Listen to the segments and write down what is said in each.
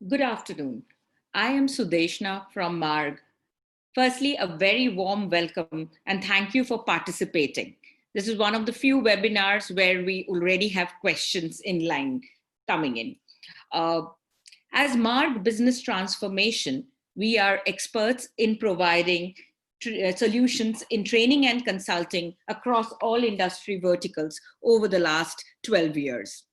Good afternoon. I am Sudeshna from MARG. Firstly, a very warm welcome and thank you for participating. This is one of the few webinars where we already have questions in line coming in. Uh, as MARG Business Transformation, we are experts in providing solutions in training and consulting across all industry verticals over the last 12 years.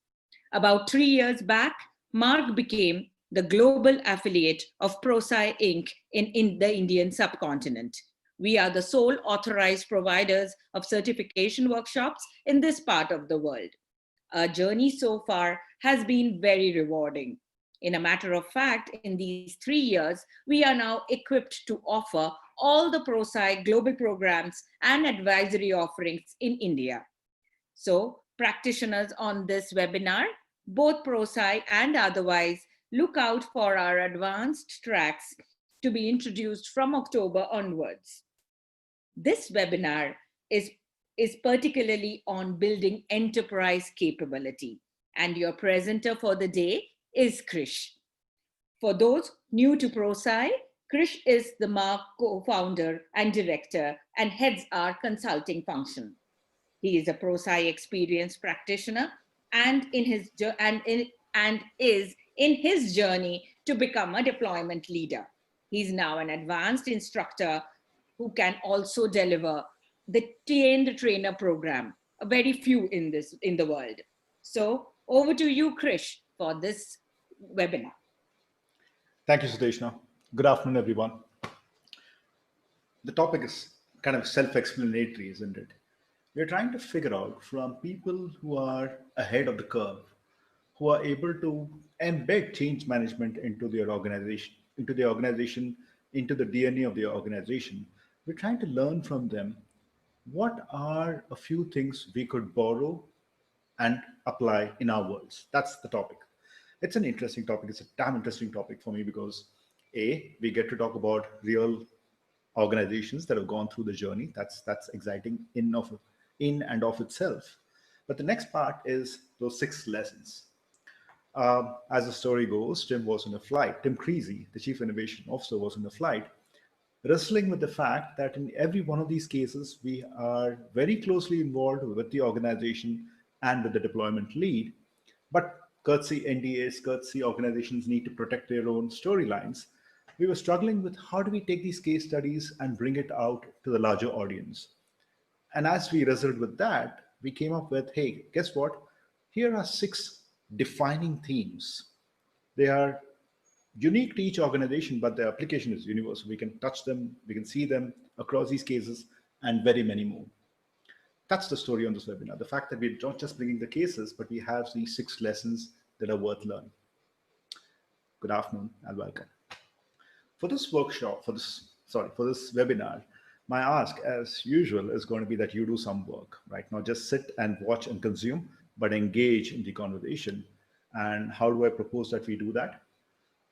About 3 years back, MARG became the global affiliate of ProSci Inc. in the Indian subcontinent. We are the sole authorized providers of certification workshops in this part of the world. Our journey so far has been very rewarding. In a matter of fact, in these 3 years, we are now equipped to offer all the ProSci global programs and advisory offerings in India. So, practitioners on this webinar, both ProSci and otherwise, look out for our advanced tracks to be introduced from October onwards. This webinar is, is particularly on building enterprise capability, and your presenter for the day is Krish. For those new to ProSci, Krish is the MARG co-founder and director and heads our consulting function. He is a ProSci experienced practitioner and is in his journey to become a deployment leader. He's now an advanced instructor who can also deliver the train the trainer program, a very few in the world. So over to you, Krish, for this webinar. Thank you, Sudeshna. Good afternoon, everyone. The topic is kind of self-explanatory, isn't it? We're trying to figure out from people who are ahead of the curve, who are able to embed change management into their organization, into the DNA of the organization. We're trying to learn from them what are a few things we could borrow and apply in our worlds. That's the topic. It's an interesting topic. It's a damn interesting topic for me because we get to talk about real organizations that have gone through the journey. That's exciting in and of itself. But the next part is those 6 lessons. As the story goes, Tim was on a flight. Tim Creasy, the chief innovation officer, was on a flight, wrestling with the fact that in every one of these cases, we are very closely involved with the organization and with the deployment lead. But courtesy NDAs, courtesy organizations need to protect their own storylines. We were struggling with how do we take these case studies and bring it out to the larger audience. And as we wrestled with that, we came up with, hey, guess what? Here are 6 defining themes. They are unique to each organization, but the application is universal. We can touch them, we can see them across these cases, and very many more. That's the story on this webinar. The fact that we're not just bringing the cases, but we have these 6 lessons that are worth learning. Good afternoon and welcome. For this webinar, my ask, as usual, is going to be that you do some work, right? Not just sit and watch and consume, but engage in the conversation. And how do I propose that we do that?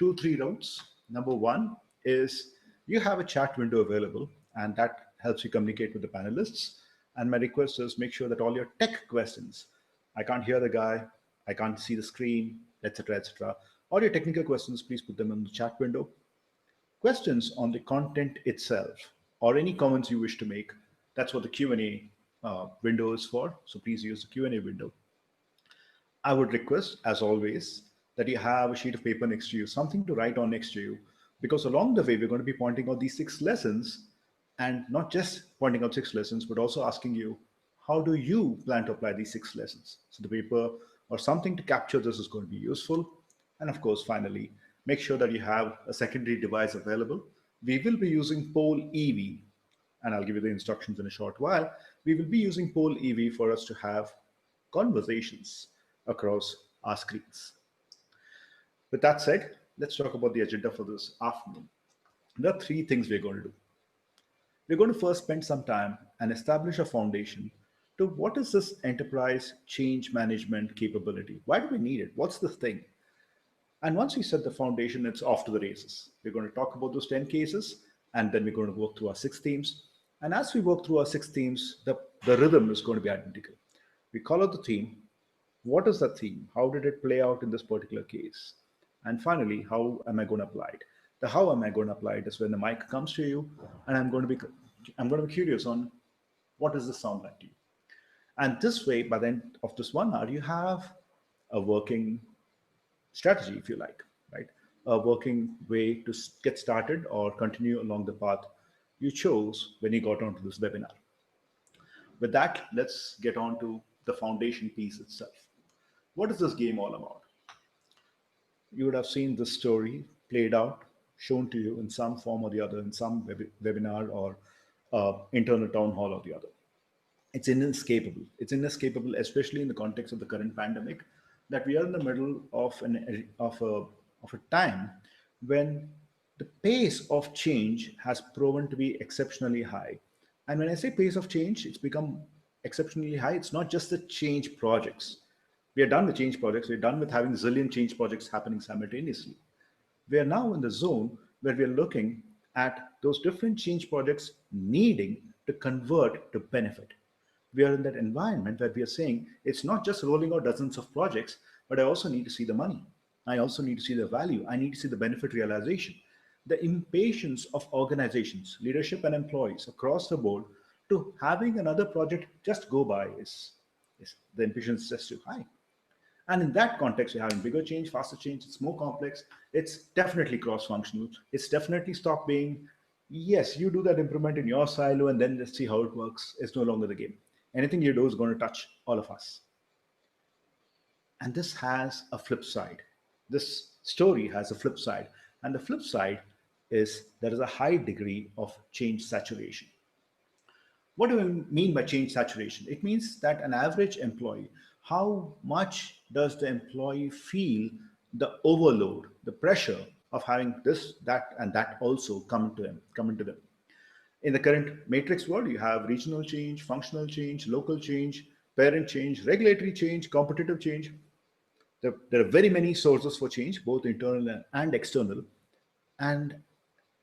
2-3 routes. Number 1 is you have a chat window available, and that helps you communicate with the panelists. And my request is make sure that all your tech questions, I can't hear the guy, I can't see the screen, etc., all your technical questions, please put them in the chat window. Questions on the content itself or any comments you wish to make, that's what the Q&A window is for. So please use the Q&A window. I would request, as always, that you have a sheet of paper next to you, something to write on next to you, because along the way, we're going to be pointing out these 6 lessons, and not just pointing out 6 lessons, but also asking you, how do you plan to apply these 6 lessons? So the paper or something to capture this is going to be useful. And of course, finally, make sure that you have a secondary device available. We will be using Poll EV, and I'll give you the instructions in a short while. We will be using Poll EV for us to have conversations across our screens. With that said, let's talk about the agenda for this afternoon. There are 3 things we're going to do. We're going to first spend some time and establish a foundation to what is this enterprise change management capability? Why do we need it? What's the thing? And once we set the foundation, it's off to the races. We're going to talk about those 10 cases, and then we're going to work through our 6 themes. And as we work through our 6 themes, the rhythm is going to be identical. We call out the theme. What is that theme? How did it play out in this particular case? And finally, how am I going to apply it? The how am I going to apply it is when the mic comes to you, and I'm going to be curious on what does this sound like to you. And this way, by the end of this 1 hour, you have a working strategy, if you like, right? A working way to get started or continue along the path you chose when you got onto this webinar. With that, let's get on to the foundation piece itself. What is this game all about? You would have seen this story played out, shown to you in some form or the other, in some webinar or internal town hall or the other. It's inescapable. It's inescapable, especially in the context of the current pandemic, that we are in the middle of a time when the pace of change has proven to be exceptionally high. And when I say pace of change, it's become exceptionally high. It's not just the change projects. We are done with change projects. We're done with having zillion change projects happening simultaneously. We are now in the zone where we are looking at those different change projects needing to convert to benefit. We are in that environment where we are saying it's not just rolling out dozens of projects, but I also need to see the money. I also need to see the value. I need to see the benefit realization. The impatience of organizations, leadership, and employees across the board to having another project just go by is the impatience is just too high. And in that context, you're having bigger change, faster change, it's more complex, it's definitely cross-functional. It's definitely stop being, yes, you do that improvement in your silo and then let's see how it works. It's no longer the game. Anything you do is going to touch all of us. And this has a flip side. This story has a flip side. And the flip side is there is a high degree of change saturation. What do I mean by change saturation? It means that an average employee, how much does the employee feel the overload, the pressure of having this, that, and that also come into them? In the current matrix world, you have regional change, functional change, local change, parent change, regulatory change, competitive change. There are very many sources for change, both internal and external. And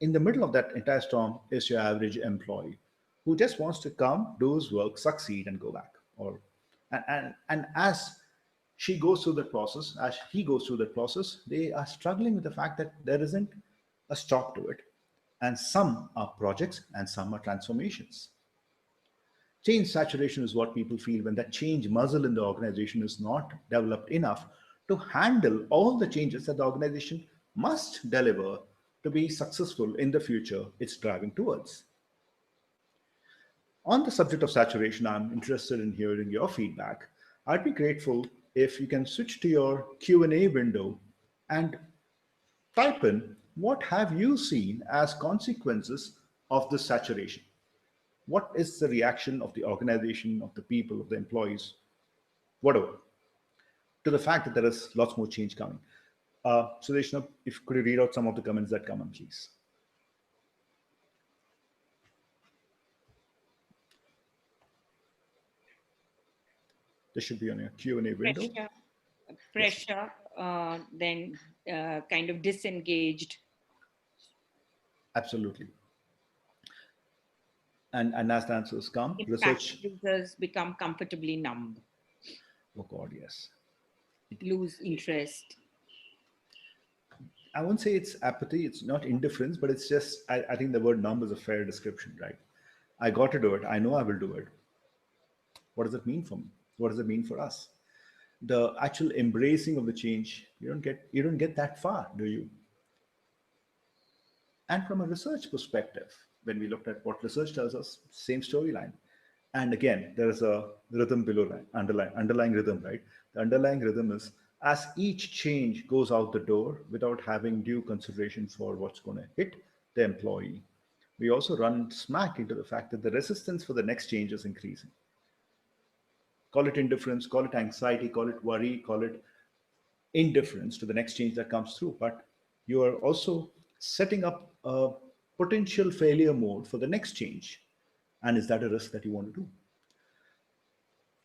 in the middle of that entire storm is your average employee who just wants to come, do his work, succeed, and go back. And as she goes through that process, as he goes through that process, they are struggling with the fact that there isn't a stop to it. And some are projects and some are transformations. Change saturation is what people feel when that change muscle in the organization is not developed enough to handle all the changes that the organization must deliver to be successful in the future it's driving towards. On the subject of saturation, I'm interested in hearing your feedback. I'd be grateful if you can switch to your Q&A window and type in what have you seen as consequences of this saturation? What is the reaction of the organization, of the people, of the employees, whatever, to the fact that there is lots more change coming? Sudeshna, if could you read out some of the comments that come in, please? This should be on your Q&A window. Pressure, Yes, pressure, then kind of disengaged. absolutely. And as the answers come, Impacted research. users become comfortably numb, Oh God, yes. lose interest. I won't say it's apathy, it's not indifference, but it's just, I think the word numb is a fair description, right? I got to do it. I know I will do it. What does it mean for me? What does it mean for us? The actual embracing of the change, you don't get that far, do you? And from a research perspective, when we looked at what research tells us, same storyline. And again, there is a rhythm below that, underlying rhythm, right? The underlying rhythm is as each change goes out the door without having due consideration for what's going to hit the employee, we also run smack into the fact that the resistance for the next change is increasing. Call it indifference, call it anxiety, call it worry, call it indifference to the next change that comes through, but you are also setting up a potential failure mode for the next change. And is that a risk that you want to do?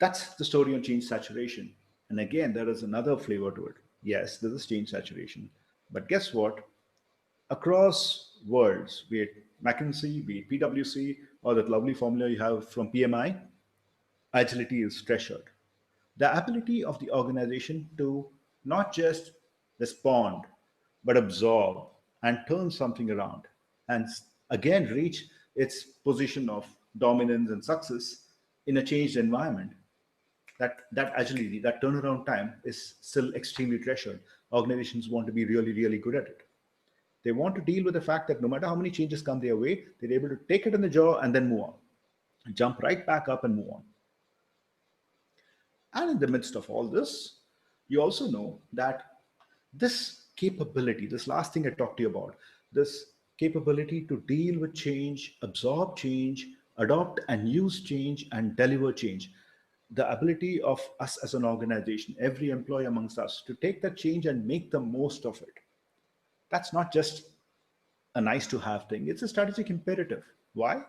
That's the story on change saturation. And again, there is another flavor to it. Yes, this is change saturation. But guess what? Across worlds, be it McKinsey, be it PwC, or that lovely formula you have from PMI, agility is treasured. The ability of the organization to not just respond, but absorb and turn something around and again reach its position of dominance and success in a changed environment. That agility, that turnaround time is still extremely treasured. Organizations want to be really, really good at it. They want to deal with the fact that no matter how many changes come their way, they're able to take it in the jaw and then move on, jump right back up and move on. And in the midst of all this, you also know that this capability, this last thing I talked to you about, this capability to deal with change, absorb change, adopt and use change, and deliver change, the ability of us as an organization, every employee amongst us, to take that change and make the most of it. That's not just a nice to have thing, it's a strategic imperative. Why?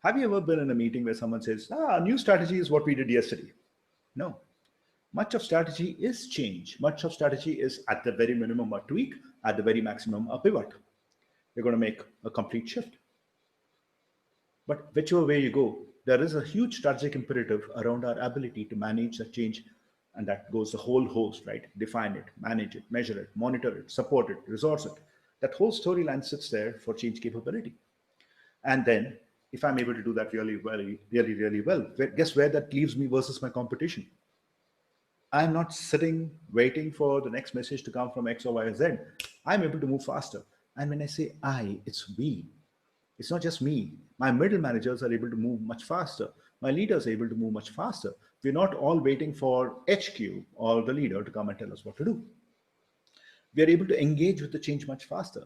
Have you ever been in a meeting where someone says, a new strategy is what we did yesterday? No. Much of strategy is change. Much of strategy is at the very minimum a tweak, at the very maximum a pivot. You're going to make a complete shift. But whichever way you go, there is a huge strategic imperative around our ability to manage the change, and that goes the whole host, right? Define it, manage it, measure it, monitor it, support it, resource it. That whole storyline sits there for change capability. And then, if I'm able to do that really well, really, really well, guess where that leaves me versus my competition? I'm not sitting waiting for the next message to come from X or Y or Z. I'm able to move faster. And when I say I, it's we. It's not just me. My middle managers are able to move much faster. My leaders are able to move much faster. We're not all waiting for HQ or the leader to come and tell us what to do. We are able to engage with the change much faster.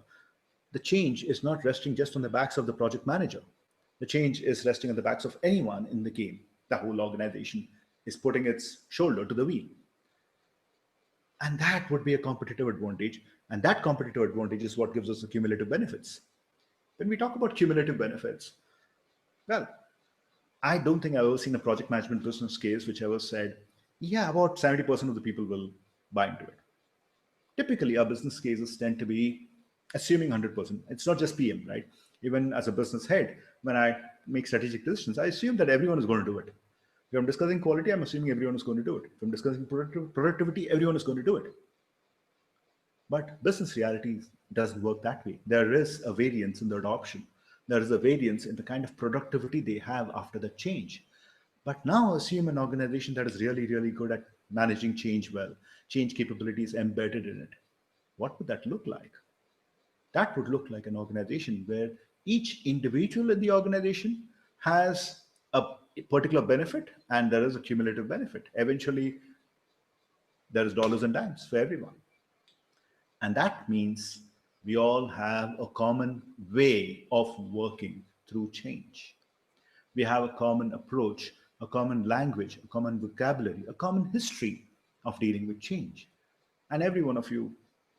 The change is not resting just on the backs of the project manager. The change is resting on the backs of anyone in the game. The whole organization is putting its shoulder to the wheel. And that would be a competitive advantage. And that competitive advantage is what gives us the cumulative benefits. When we talk about cumulative benefits, well, I don't think I've ever seen a project management business case which ever said, yeah, about 70% of the people will buy into it. Typically, our business cases tend to be assuming 100%. It's not just PM, right? Even as a business head, when I make strategic decisions, I assume that everyone is going to do it. If I'm discussing quality, I'm assuming everyone is going to do it. If I'm discussing productivity, everyone is going to do it. But business reality doesn't work that way. There is a variance in the adoption. There is a variance in the kind of productivity they have after the change. But now assume an organization that is really, really good at managing change well, change capabilities embedded in it. What would that look like? That would look like an organization where each individual in the organization has a particular benefit and there is a cumulative benefit. Eventually, there is dollars and dimes for everyone. And that means we all have a common way of working through change. We have a common approach, a common language, a common vocabulary, a common history of dealing with change. And every one of you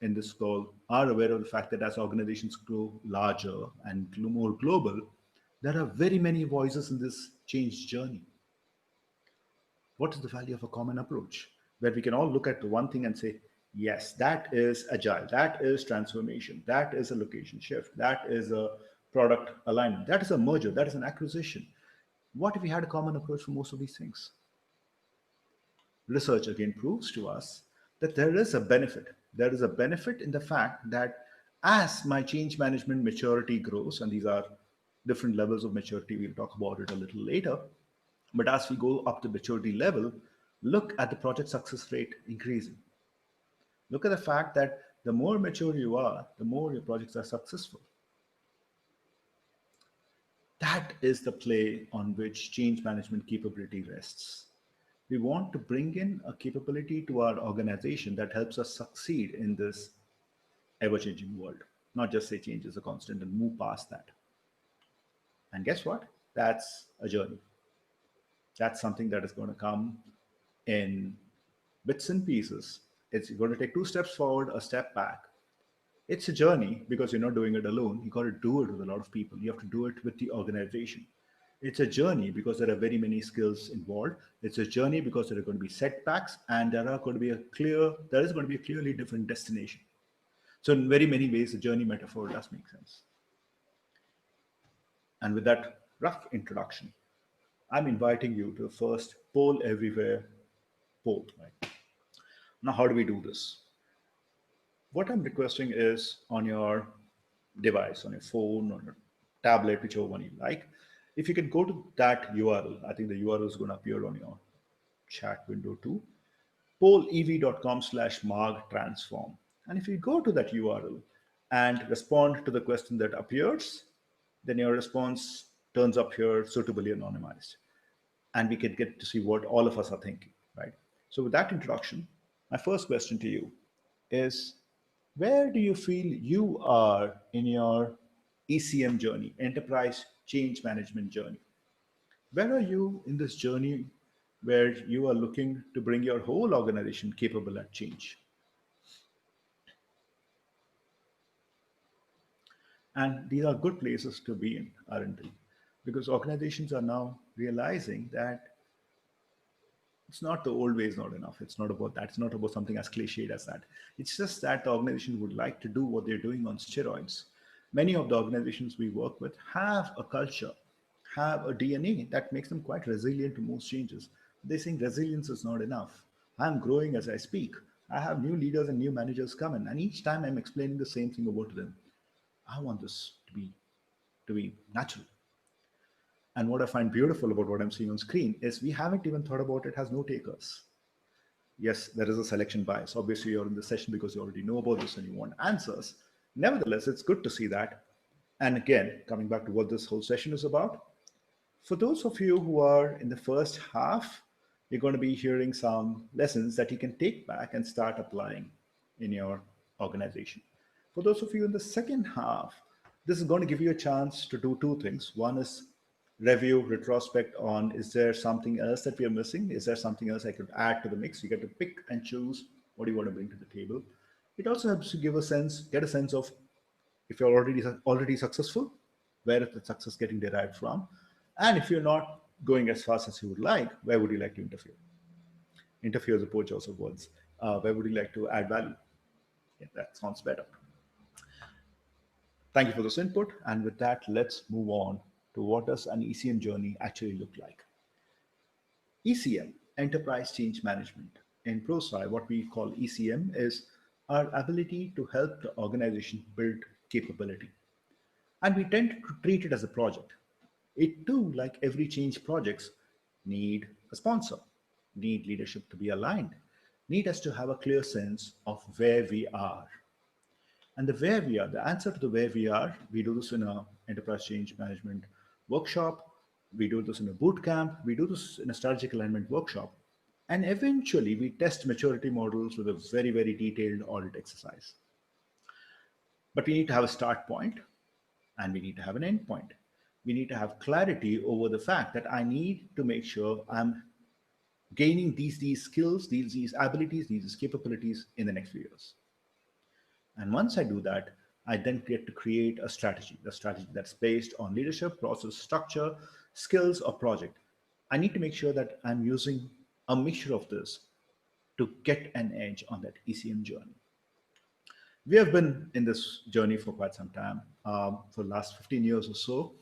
in this call are aware of the fact that as organizations grow larger and more global, there are very many voices in this change journey. What is the value of a common approach where we can all look at one thing and say, yes, that is agile, that is transformation, that is a location shift, that is a product alignment, that is a merger, that is an acquisition. What if we had a common approach for most of these things? Research again proves to us that there is a benefit. There is a benefit in the fact that as my change management maturity grows, and these are different levels of maturity, we'll talk about it a little later, but as we go up the maturity level, look at the project success rate increasing. Look at the fact that the more mature you are, the more your projects are successful. That is the play on which change management capability rests. We want to bring in a capability to our organization that helps us succeed in this ever-changing world, not just say change is a constant and move past that. And guess what? That's a journey. That's something that is going to come in bits and pieces. It's going to take 2 steps forward, a step back. It's a journey because you're not doing it alone. You got to do it with a lot of people. You have to do it with the organization. It's a journey because there are very many skills involved. It's a journey because there are going to be setbacks and there is going to be a clearly different destination. So in very many ways, the journey metaphor does make sense. And with that rough introduction, I'm inviting you to the first poll everywhere poll. Right? Now, how do we do this? What I'm requesting is on your device, on your phone, on your tablet, whichever one you like, if you can go to that URL, I think the URL is going to appear on your chat window too, polev.com/marg transform. And if you go to that URL and respond to the question that appears, then your response turns up here suitably anonymized. And we can get to see what all of us are thinking, right? So, with that introduction, my first question to you is, where do you feel you are in your ECM journey, enterprise change management journey? Where are you in this journey where you are looking to bring your whole organization capable at change? And these are good places to be in, aren't they? Because organizations are now realizing that it's not the old way is not enough. It's not about that. It's not about something as cliched as that. It's just that the organization would like to do what they're doing on steroids. Many of the organizations we work with have a culture, have a DNA that makes them quite resilient to most changes. They're saying resilience is not enough. I'm growing as I speak. I have new leaders and new managers come in, and each time I'm explaining the same thing over to them. I want this to be natural. And what I find beautiful about what I'm seeing on screen is we haven't even thought about it as no takers. Yes, there is a selection bias. Obviously, you're in the session because you already know about this and you want answers. Nevertheless, it's good to see that. And again, coming back to what this whole session is about, for those of you who are in the first half, you're going to be hearing some lessons that you can take back and start applying in your organization. For those of you in the second half, this is going to give you a chance to do two things. One is review, retrospect on, is there something else that we are missing? Is there something else I could add to the mix? You get to pick and choose what you want to bring to the table. It also helps you get a sense of if you're already successful, where is the success getting derived from? And if you're not going as fast as you would like, where would you like to interfere? Interfere is a poor choice of words. Where would you like to add value? Yeah, that sounds better. Thank you for this input. And with that, let's move on to what does an ECM journey actually look like. ECM, Enterprise Change Management. In ProSci, what we call ECM is our ability to help the organization build capability. And we tend to treat it as a project. It too, like every change projects, need a sponsor, need leadership to be aligned, need us to have a clear sense of where we are. And the where we are, the answer to the where we are, we do this in a enterprise change management workshop, we do this in a boot camp, we do this in a strategic alignment workshop, and eventually we test maturity models with a very, very detailed audit exercise. But we need to have a start point and we need to have an end point. We need to have clarity over the fact that I need to make sure I'm gaining these skills, these abilities, these capabilities in the next few years. And once I do that, I then get to create a strategy that's based on leadership, process, structure, skills, or project. I need to make sure that I'm using a mixture of this to get an edge on that ECM journey. We have been in this journey for quite some time. For the last 15 years or so,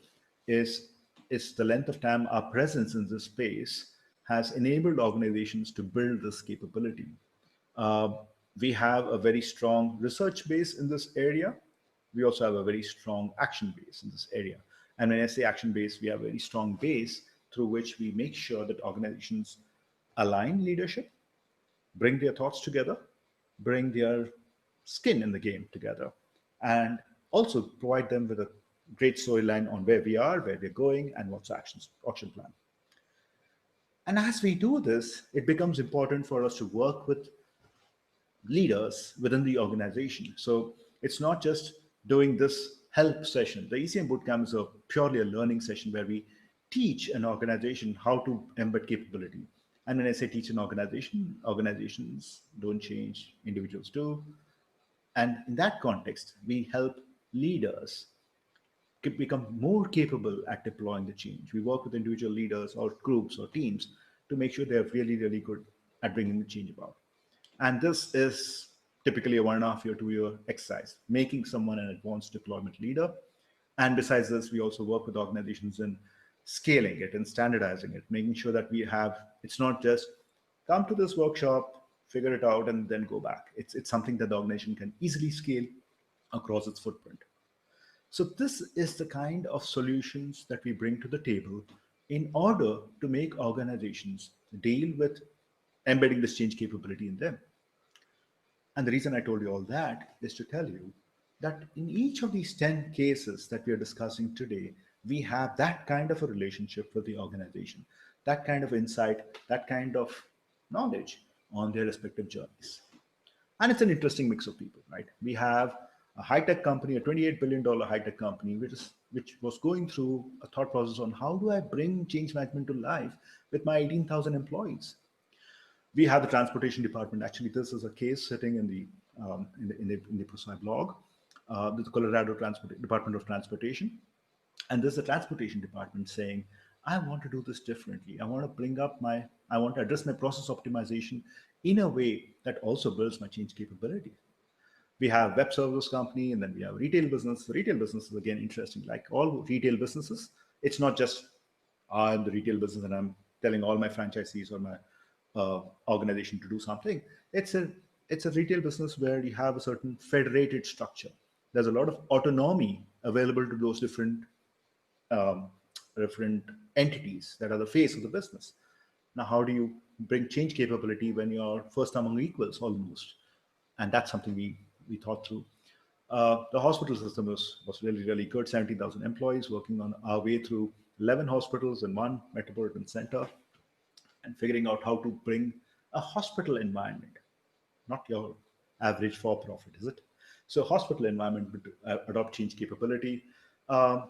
is is the length of time our presence in this space has enabled organizations to build this capability. Uh, we have a very strong research base in this area. We also have a very strong action base in this area. And when I say action base, we have a very strong base through which we make sure that organizations align leadership, bring their thoughts together, bring their skin in the game together, and also provide them with a great storyline on where we are, where we're going, and what's the action plan. And as we do this, it becomes important for us to work with leaders within the organization. So it's not just doing this help session. The ECM bootcamp is a purely a learning session where we teach an organization how to embed capability. And when I say teach an organization, organizations don't change, individuals do. And in that context, we help leaders become more capable at deploying the change. We work with individual leaders or groups or teams to make sure they're really, really good at bringing the change about. And this is typically a 1.5 year, 2 year exercise, making someone an advanced deployment leader. And besides this, we also work with organizations in scaling it and standardizing it, making sure that we have, it's not just come to this workshop, figure it out, and then go back. It's something that the organization can easily scale across its footprint. So this is the kind of solutions that we bring to the table in order to make organizations deal with embedding this change capability in them. And the reason I told you all that is to tell you that in each of these 10 cases that we are discussing today, we have that kind of a relationship with the organization, that kind of insight, that kind of knowledge on their respective journeys. And it's an interesting mix of people, right? We have a high-tech company, a $28 billion high-tech company, which was going through a thought process on how do I bring change management to life with my 18,000 employees. We have the transportation department. Actually, this is a case sitting in the Prosci blog, the Colorado Department of Transportation, and this is the transportation department saying, I want to do this differently. I want to address my process optimization in a way that also builds my change capability. We have web service company, and then we have retail business. The retail business is again interesting. Like all retail businesses, it's not just I'm the retail business and I'm telling all my franchisees or my organization to do something. It's a retail business where you have a certain federated structure. There's a lot of autonomy available to those um, different entities that are the face of the business. Now, how do you bring change capability when you're first among equals almost? And that's something we thought through. The hospital system was really, really good. 70,000 employees working on our way through 11 hospitals in one metropolitan center and figuring out how to bring a hospital environment, not your average for-profit, is it? So hospital environment would adopt change capability. Um,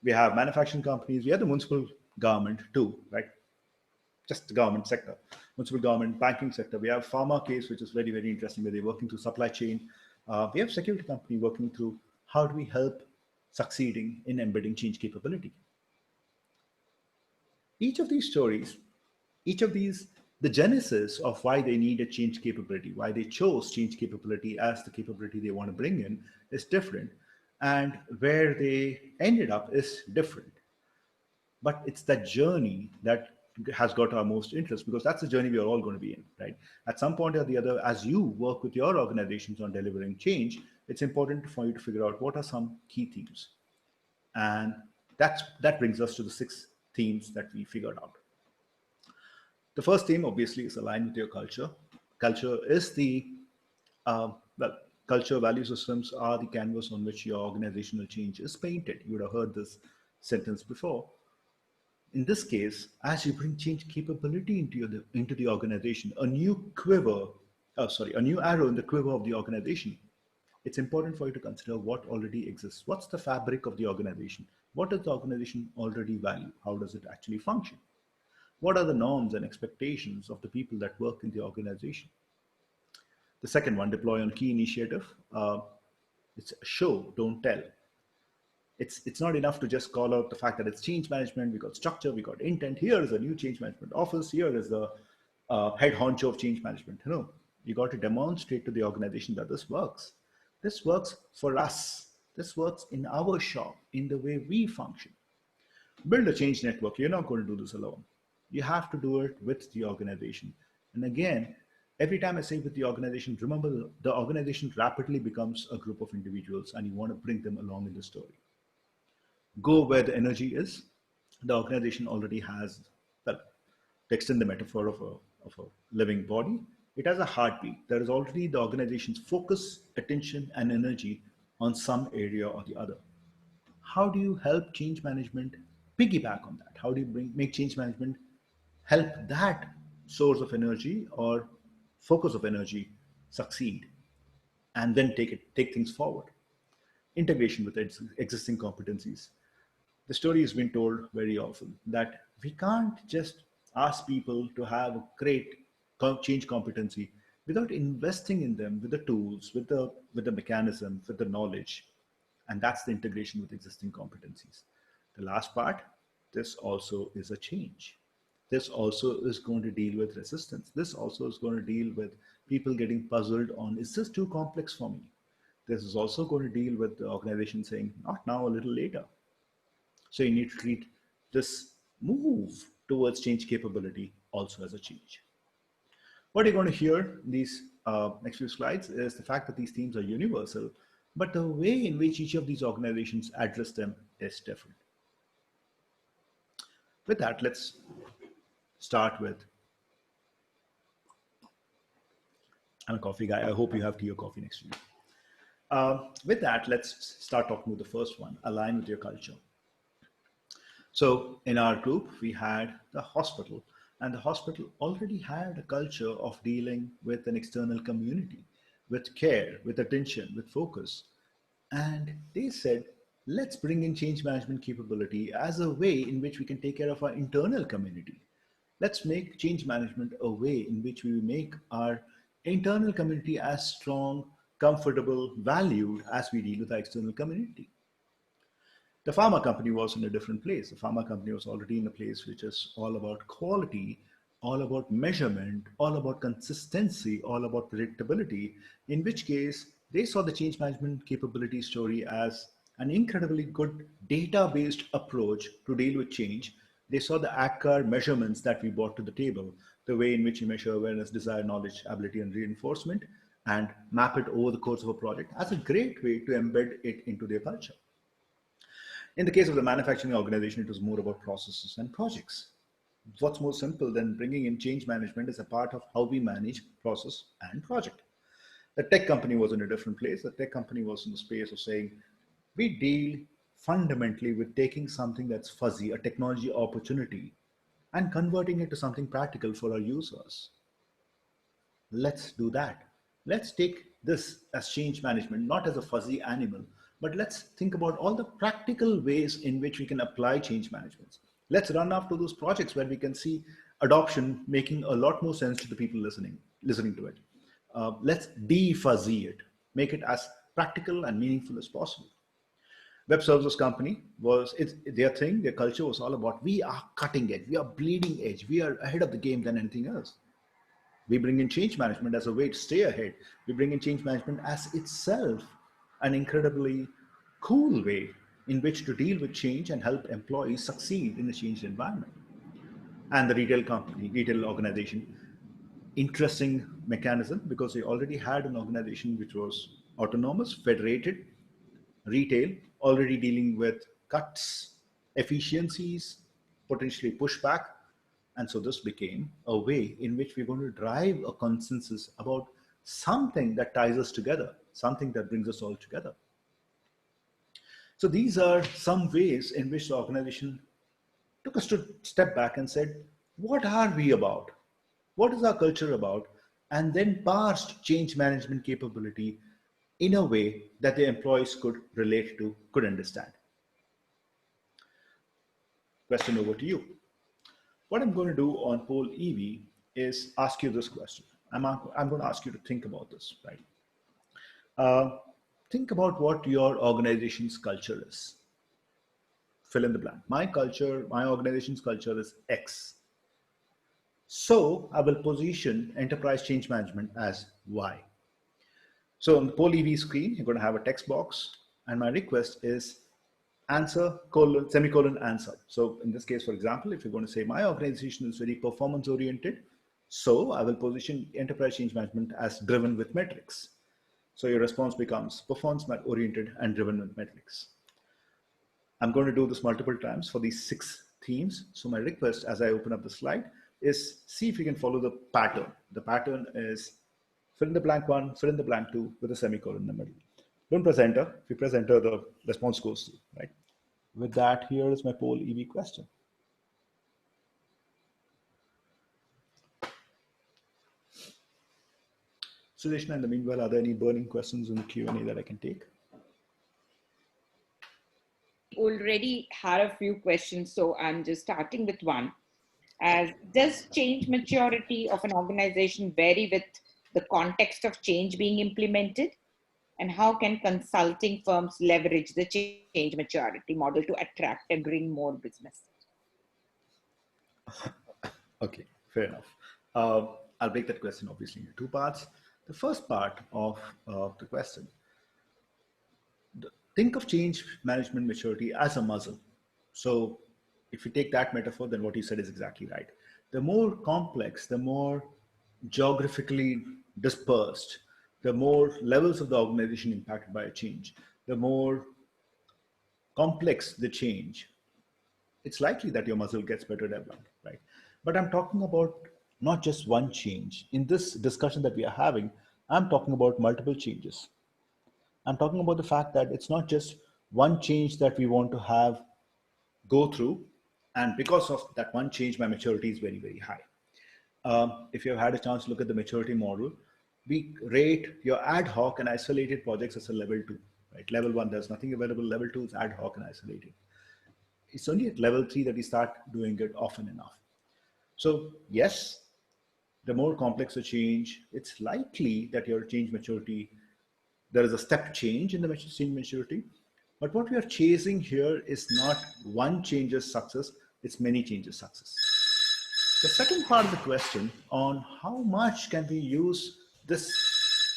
we have manufacturing companies. We have the municipal government too, right? Just the government sector, municipal government, banking sector. We have pharma case, which is very, very interesting, where they're working through supply chain. We have security company working through how do we help succeeding in embedding change capability. Each of these stories, each of these, the genesis of why they needed change capability, why they chose change capability as the capability they want to bring in is different. And where they ended up is different. But it's that journey that has got our most interest because that's the journey we are all going to be in, right? At some point or the other, as you work with your organizations on delivering change, it's important for you to figure out what are some key themes. And that brings us to the 6 themes that we figured out. The first theme obviously is aligned with your culture. Culture is well, culture value systems are the canvas on which your organizational change is painted. You would have heard this sentence before. In this case, as you bring change capability into the organization, a new arrow in the quiver of the organization, it's important for you to consider what already exists. What's the fabric of the organization? What does the organization already value? How does it actually function? What are the norms and expectations of the people that work in the organization? The second one, deploy on key initiative. It's show, don't tell. It's not enough to just call out the fact that it's change management. We got structure, we got intent. Here is a new change management office. Here is the head honcho of change management. You got to demonstrate to the organization that this works. This works for us. This works in our shop, in the way we function. Build a change network. You're not going to do this alone. You have to do it with the organization. And again, every time I say with the organization, remember the organization rapidly becomes a group of individuals and you want to bring them along in the story. Go where the energy is. The organization already has, well, to extend the metaphor of a living body, it has a heartbeat. There is already the organization's focus, attention, and energy on some area or the other. How do you help change management piggyback on that? How do you make change management help that source of energy or focus of energy succeed and then take things forward? Integration with existing competencies. The story has been told very often that we can't just ask people to have a great change competency without investing in them with the tools, with the mechanism, with the knowledge. And that's the integration with existing competencies. The last part, this also is a change. This also is going to deal with resistance. This also is going to deal with people getting puzzled on, is this too complex for me? This is also going to deal with the organization saying, not now, a little later. So you need to treat this move towards change capability also as a change. What you're going to hear in these next few slides is the fact that these themes are universal, but the way in which each of these organizations address them is different. With that, let's start with, I'm a coffee guy. I hope you have tea or coffee next to you. With that, let's start talking with the first one, align with your culture. So in our group, we had the hospital, and the hospital already had a culture of dealing with an external community, with care, with attention, with focus. And they said, let's bring in change management capability as a way in which we can take care of our internal community. Let's make change management a way in which we make our internal community as strong, comfortable, valued as we deal with our external community. The pharma company was in a different place. The pharma company was already in a place which is all about quality, all about measurement, all about consistency, all about predictability, in which case they saw the change management capability story as an incredibly good data-based approach to deal with change. They saw the ACCAR measurements that we brought to the table, the way in which you measure awareness, desire, knowledge, ability, and reinforcement, and map it over the course of a project as a great way to embed it into their culture. In the case of the manufacturing organization, it was more about processes and projects. What's more simple than bringing in change management as a part of how we manage process and project? The tech company was in a different place. The tech company was in the space of saying, we deal fundamentally with taking something that's fuzzy, a technology opportunity, and converting it to something practical for our users. Let's do that. Let's take this as change management, not as a fuzzy animal, but let's think about all the practical ways in which we can apply change management. Let's run after those projects where we can see adoption making a lot more sense to the people listening to it. Let's defuzzy it, make it as practical and meaningful as possible. Web services company was their thing, their culture was all about we are cutting edge, we are bleeding edge, we are ahead of the game than anything else. We bring in change management as a way to stay ahead. We bring in change management as itself an incredibly cool way in which to deal with change and help employees succeed in a changed environment. And the retail company, retail organization, interesting mechanism because they already had an organization which was autonomous, federated, retail, already dealing with cuts, efficiencies, potentially pushback. And so this became a way in which we're going to drive a consensus about something that ties us together, something that brings us all together. So these are some ways in which the organization took us to step back and said, what are we about? What is our culture about? And then parsed change management capability in a way that the employees could relate to, could understand. Question over to you. What I'm going to do on poll EV is ask you this question. I'm going to ask you to think about this, right? Think about what your organization's culture is. Fill in the blank. My culture, my organization's culture is X. So I will position enterprise change management as Y. So on the poll EV screen, you're going to have a text box, and my request is answer colon semicolon answer. So in this case, for example, if you're going to say my organization is very performance oriented, so I will position enterprise change management as driven with metrics. So your response becomes performance oriented and driven with metrics. I'm going to do this multiple times for these 6 themes. So my request as I open up the slide is see if you can follow the pattern. The pattern is fill in the blank 1, fill in the blank 2 with a semicolon in the middle. Don't press enter. If you press enter, the response goes through, right? With that, here is my poll EV question. Sudeshna, in the meanwhile, are there any burning questions in the Q&A that I can take? Already had a few questions, so I'm just starting with one. As does change maturity of an organization vary with the context of change being implemented? And how can consulting firms leverage the change maturity model to attract and bring more business? Okay, fair enough. I'll break that question obviously into 2 parts. The first part of the question, think of change management maturity as a muscle. So if you take that metaphor, then what you said is exactly right. The more complex, the more geographically dispersed, the more levels of the organization impacted by a change, the more complex the change, it's likely that your muscle gets better developed, right? But I'm talking about not just one change. In this discussion that we are having, I'm talking about multiple changes. I'm talking about the fact that it's not just one change that we want to have go through. And because of that one change, my maturity is very, very high. If you've had a chance to look at the maturity model, we rate your ad hoc and isolated projects as a level two, right? Level one, there's nothing available. Level two is ad hoc and isolated. It's only at level three that we start doing it often enough. So, yes, the more complex the change, it's likely that your change maturity, there is a step change in the change maturity. But what we are chasing here is not one change's success, it's many changes success. The second part of the question on how much can we use this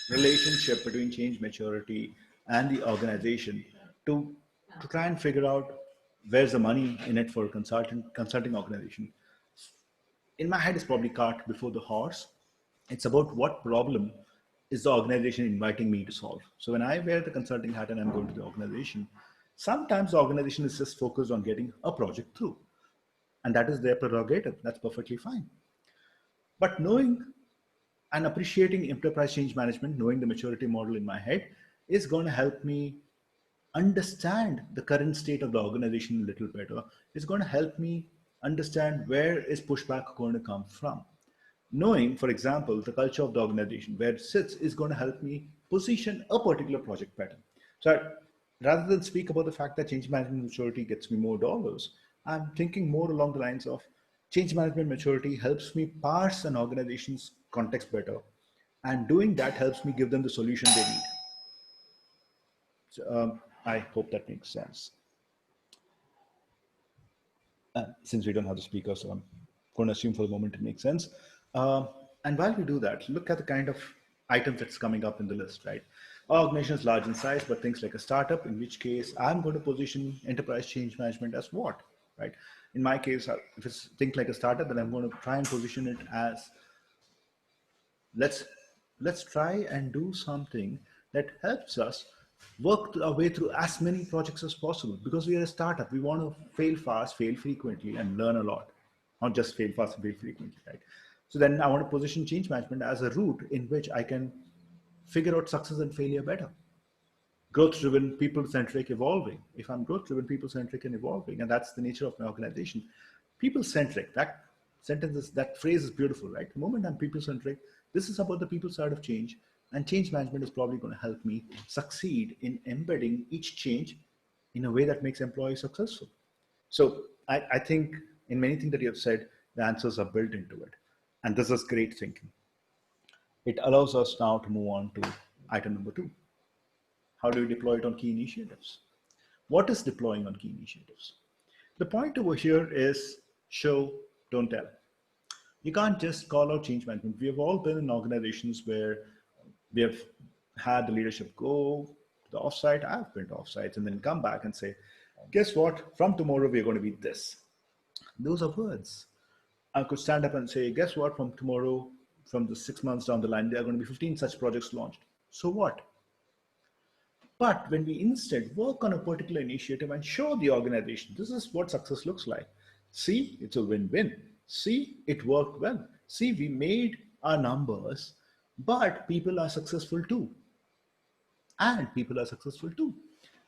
relationship between change maturity and the organization to, to try and figure out where's the money in it for a consulting organization. In my head, it's probably cart before the horse. It's about what problem is the organization inviting me to solve. So when I wear the consulting hat and I'm going to the organization, sometimes the organization is just focused on getting a project through. And that is their prerogative. That's perfectly fine. But knowing and appreciating enterprise change management, knowing the maturity model in my head, is going to help me understand the current state of the organization a little better. It's going to help me understand where is pushback going to come from. Knowing, for example, the culture of the organization, where it sits, is going to help me position a particular project pattern. So rather than speak about the fact that change management maturity gets me more dollars, I'm thinking more along the lines of change management maturity helps me parse an organization's context better. And doing that helps me give them the solution they need. So, I hope that makes sense. Since we don't have the speaker, so I'm going to assume for the moment it makes sense. Uh, and while we do that, look at the kind of items that's coming up in the list, right? Our organization is large in size, but things like a startup, in which case I'm going to position enterprise change management as what, right? In my case, if it's think like a startup, then I'm going to try and position it as let's let's try and do something that helps us work our way through as many projects as possible, because we are a startup. We want to fail fast, fail frequently, and learn a lot, not just fail fast and fail frequently, right? So then I want to position change management as a route in which I can figure out success and failure better. Growth driven, people centric, evolving. If I'm growth driven, people centric, and evolving, and that's the nature of my organization. People centric, that that phrase is beautiful, right? The moment I'm people centric, this is about the people side of change, and change management is probably going to help me succeed in embedding each change in a way that makes employees successful. So I think in many things that you have said, the answers are built into it. And this is great thinking. It allows us now to move on to item number two. How do we deploy it on key initiatives? What is deploying on key initiatives? The point over here is show, don't tell. You can't just call out change management. We have all been in organizations where we have had the leadership go to the offsite. I've been to offsites and then come back and say, guess what? From tomorrow, we're going to be this. Those are words. I could stand up and say, guess what? From tomorrow, from the 6 months down the line, there are going to be 15 such projects launched. So what? But when we instead work on a particular initiative and show the organization, this is what success looks like. See, it's a win-win. See, it worked well. See, we made our numbers, but people are successful too. And people are successful too.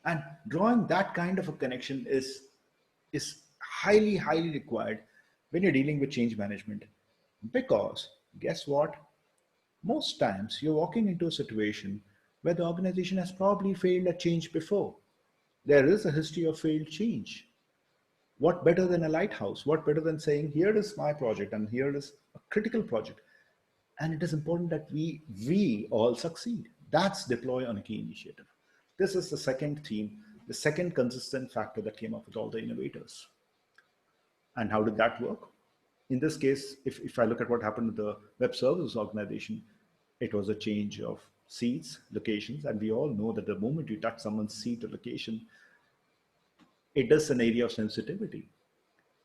And drawing that kind of a connection is highly, highly required when you're dealing with change management. Because guess what? Most times you're walking into a situation where the organization has probably failed at change before. There is a history of failed change. What better than a lighthouse? What better than saying, here is my project and here is a critical project. And it is important that we all succeed. That's deploy on a key initiative. This is the second theme, the second consistent factor that came up with all the innovators. And how did that work? In this case, if I look at what happened with the web services organization, it was a change of seats, locations, and we all know that the moment you touch someone's seat or location, it is an area of sensitivity.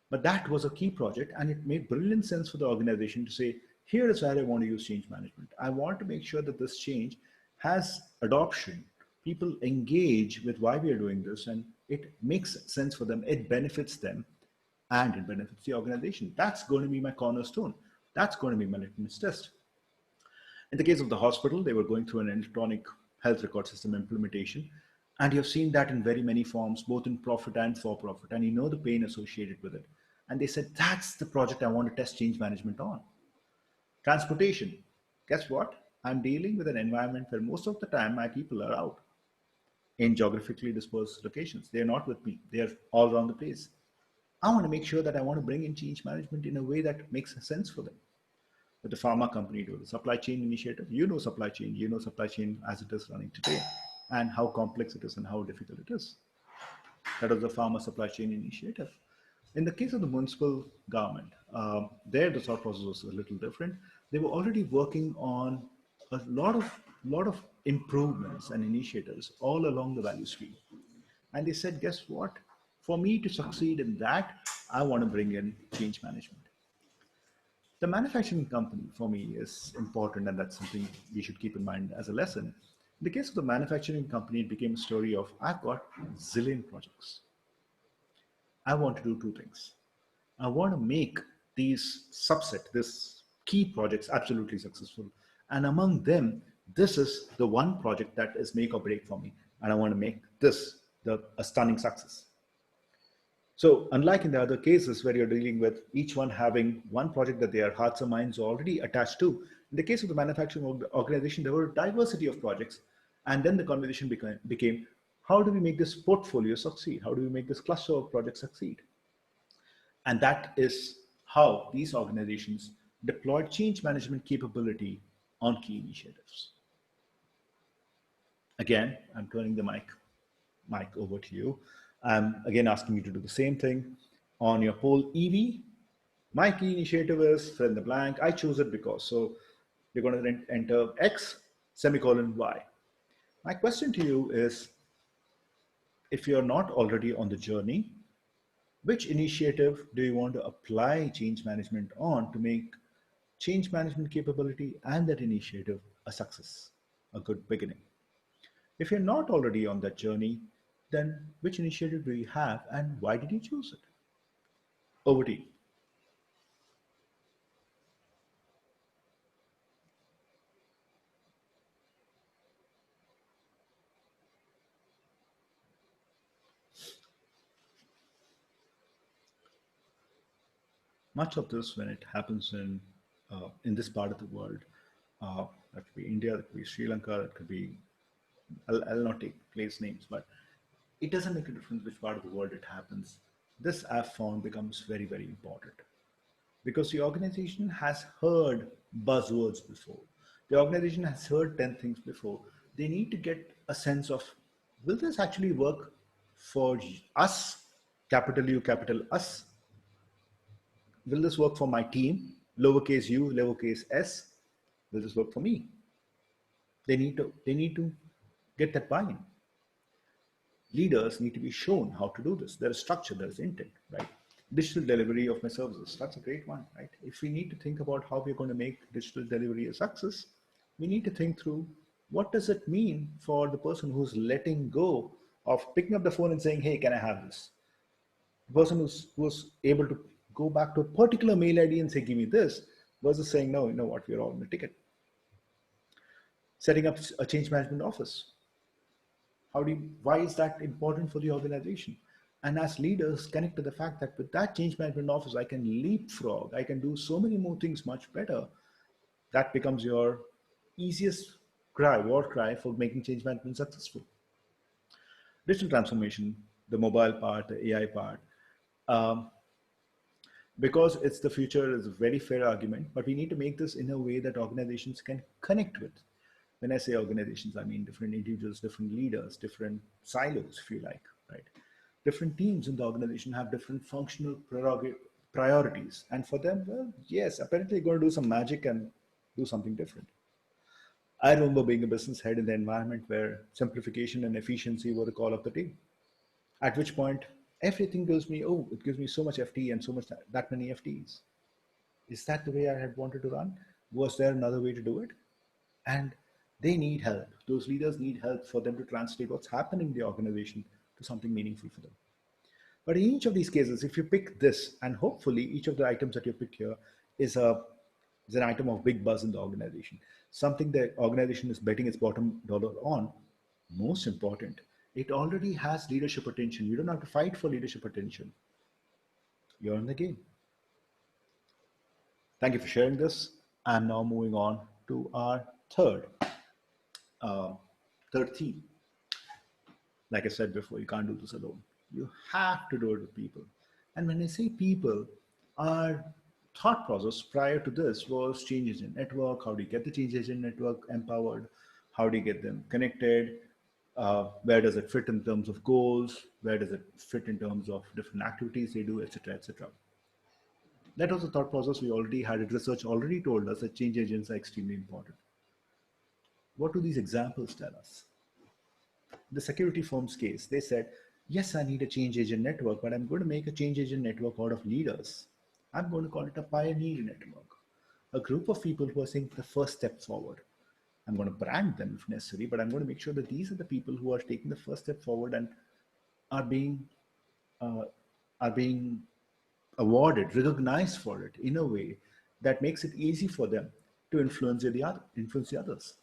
But that was a key project, and it made brilliant sense for the organization to say, Here is where I want to use change management. I want to make sure that this change has adoption. People engage with why we are doing this and it makes sense for them, it benefits them, and it benefits the organization. That's going to be my cornerstone. That's going to be my litmus test. In the case of the hospital, they were going through an electronic health record system implementation. And you've seen that in very many forms, both in profit and for profit. And you know the pain associated with it. And they said, that's the project I want to test change management on. Transportation. Guess what? I'm dealing with an environment where most of the time my people are out in geographically dispersed locations. They're not with me. They're all around the place. I want to make sure that I want to bring in change management in a way that makes sense for them. With the pharma company do the supply chain initiative, you know supply chain as it is running today, and how complex it is and how difficult it is. That was the pharma supply chain initiative. In the case of the municipal government, there the thought process was a little different. They were already working on a lot of improvements and initiatives all along the value stream. And they said, guess what? For me to succeed in that, I want to bring in change management. The manufacturing company for me is important, and that's something we should keep in mind as a lesson. In the case of the manufacturing company, it became a story of I've got zillion projects. I want to do two things. I want to make these subset, this key projects absolutely successful. And among them, this is the one project that is make or break for me. And I want to make this a stunning success. So unlike in the other cases where you're dealing with each one having one project that their hearts and minds are already attached to, in the case of the manufacturing organization, there were a diversity of projects. And then the conversation became how do we make this portfolio succeed? How do we make this cluster of projects succeed? And that is how these organizations deployed change management capability on key initiatives. Again, I'm turning the mic over to you. I'm again asking you to do the same thing. On your poll EV, my key initiative is fill in the blank. I choose it because. So you're going to enter X semicolon Y. My question to you is, if you're not already on the journey, which initiative do you want to apply change management on to make change management capability and that initiative a success, a good beginning? If you're not already on that journey, then which initiative do you have and why did you choose it? Over to you. Much of this, when it happens in this part of the world, that could be India, that could be Sri Lanka, that could be, I'll not take place names, but it doesn't make a difference which part of the world it happens. This I've found becomes very, very important because the organization has heard buzzwords before. The organization has heard 10 things before. They need to get a sense of, will this actually work for us, capital U, capital us? Will this work for my team, lowercase u, lowercase s? Will this work for me? They need to get that buy-in. Leaders need to be shown how to do this. There is structure, there is intent, right? Digital delivery of my services, that's a great one, right? If we need to think about how we're going to make digital delivery a success, we need to think through what does it mean for the person who's letting go of picking up the phone and saying, hey, can I have this? The person who's able to go back to a particular mail ID and say, give me this, versus saying, no, you know what, we're all on the ticket. Setting up a change management office. Why is that important for the organization? And as leaders, connect to the fact that with that change management office, I can leapfrog, I can do so many more things much better. That becomes your easiest war cry for making change management successful. Digital transformation, the mobile part, the AI part, um, because it's the future is a very fair argument, but we need to make this in a way that organizations can connect with. When I say organizations, I mean different individuals, different leaders, different silos, if you like, right? Different teams in the organization have different functional priorities. And for them, well, yes, apparently you're going to do some magic and do something different. I remember being a business head in the environment where simplification and efficiency were the call of the day. At which point, everything gives me, oh, it gives me so much FT and so much that many FTs. Is that the way I had wanted to run? Was there another way to do it? And they need help. Those leaders need help for them to translate what's happening in the organization to something meaningful for them. But in each of these cases, if you pick this, and hopefully each of the items that you picked here is is an item of big buzz in the organization, something the organization is betting its bottom dollar on. Most important, it already has leadership attention. You don't have to fight for leadership attention. You're in the game. Thank you for sharing this. I'm now moving on to our uh, third theme. Like I said before, you can't do this alone. You have to do it with people. And when I say people, our thought process prior to this was change agent network. How do you get the change agent network empowered? How do you get them connected? Where does it fit in terms of goals? Where does it fit in terms of different activities they do, etc., etc. That was the thought process we already had. It research already told us that change agents are extremely important. What do these examples tell us? The security firm's case, they said, yes, I need a change agent network, but I'm going to make a change agent network out of leaders. I'm going to call it a pioneer network, a group of people who are saying the first step forward. I'm going to brand them if necessary, but I'm going to make sure that these are the people who are taking the first step forward and are being uh, are being awarded, recognized for it in a way that makes it easy for them to influence the others.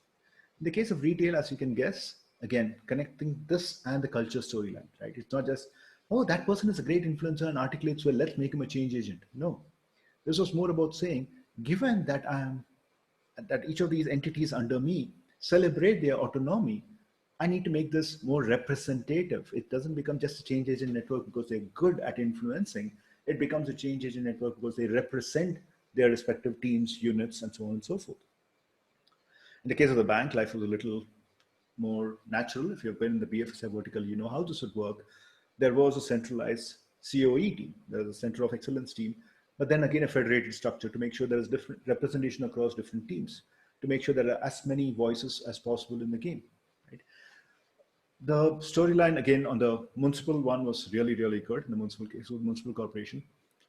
In the case of retail, as you can guess, again, connecting this and the culture storyline, right? It's not just, oh, that person is a great influencer and articulates well, let's make him a change agent. No, this was more about saying, given that each of these entities under me celebrate their autonomy, I need to make this more representative. It doesn't become just a change agent network because they're good at influencing. It becomes a change agent network because they represent their respective teams, units, and so on and so forth. In the case of the bank, life was a little more natural. If you've been in the BFSI vertical, you know how this would work. There was a centralized COE team, there's a center of excellence team, but then again a federated structure to make sure there is different representation across different teams, to make sure there are as many voices as possible in the game. Right? The storyline again on the municipal one was really, really good. In the municipal case, with municipal corporation,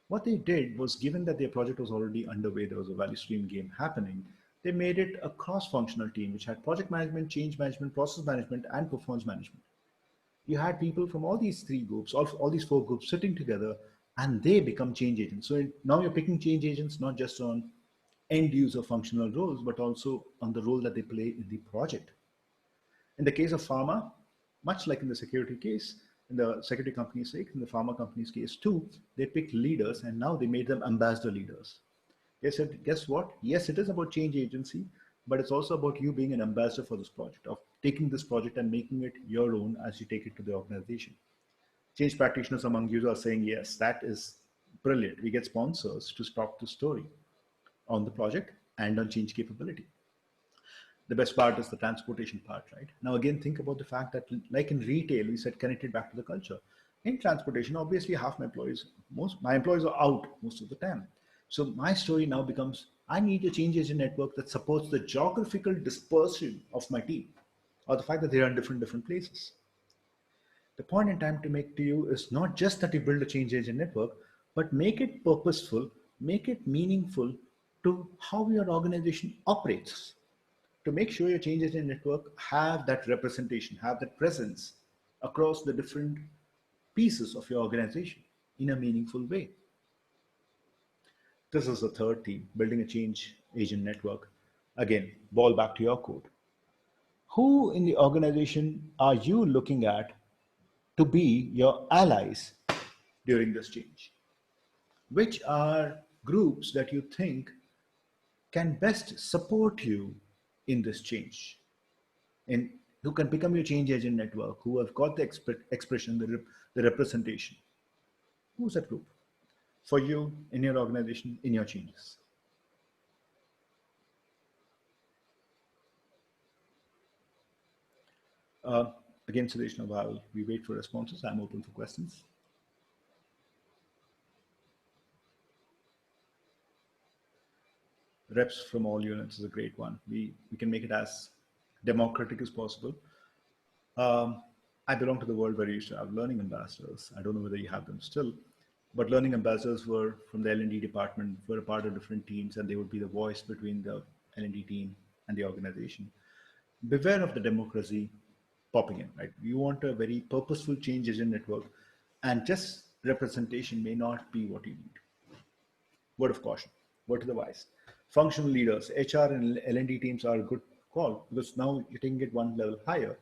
what they did was, given that their project was already underway, there was a value stream game happening. They made it a cross-functional team which had project management, change management, process management, and performance management. You had people from all these three groups, all these four groups sitting together, and they become change agents. So now you're picking change agents not just on end user functional roles, but also on the role that they play in the project. In the case of pharma, much like in the security case, in the security company's sake, in the pharma company's case too, they picked leaders and now they made them ambassador leaders. They said, guess what? Yes, it is about change agency, but it's also about you being an ambassador for this project, of taking this project and making it your own as you take it to the organization. Change practitioners among you are saying, yes, that is brilliant. We get sponsors to talk the story on the project and on change capability. The best part is the transportation part, right? Now, again, think about the fact that, like in retail, we said connected back to the culture. In transportation, obviously, half my employees are out most of the time. So my story now becomes, I need a change agent network that supports the geographical dispersion of my team, or the fact that they are in different places. The point in time to make to you is not just that you build a change agent network, but make it purposeful, make it meaningful to how your organization operates, to make sure your change agent network have that representation, have that presence across the different pieces of your organization in a meaningful way. This is the third theme, building a change agent network. Again, ball back to your code. Who in the organization are you looking at to be your allies during this change? Which are groups that you think can best support you in this change? And who can become your change agent network, who have got the expression, the representation? Who's that group for you in your organization, in your changes? Uh, Again, Sudesh, while we wait for responses, I'm open for questions. Reps from all units is a great one. We can make it as democratic as possible. Um, I belong to the world where you used to have learning ambassadors. I don't know whether you have them still. But learning ambassadors were from the L&D department, were a part of different teams, and they would be the voice between the L&D team and the organization. Beware of the democracy popping in, right? You want a very purposeful change agent network, and just representation may not be what you need. Word of caution, word to the wise. Functional leaders, HR and L&D teams are a good call because now you're taking it one level higher.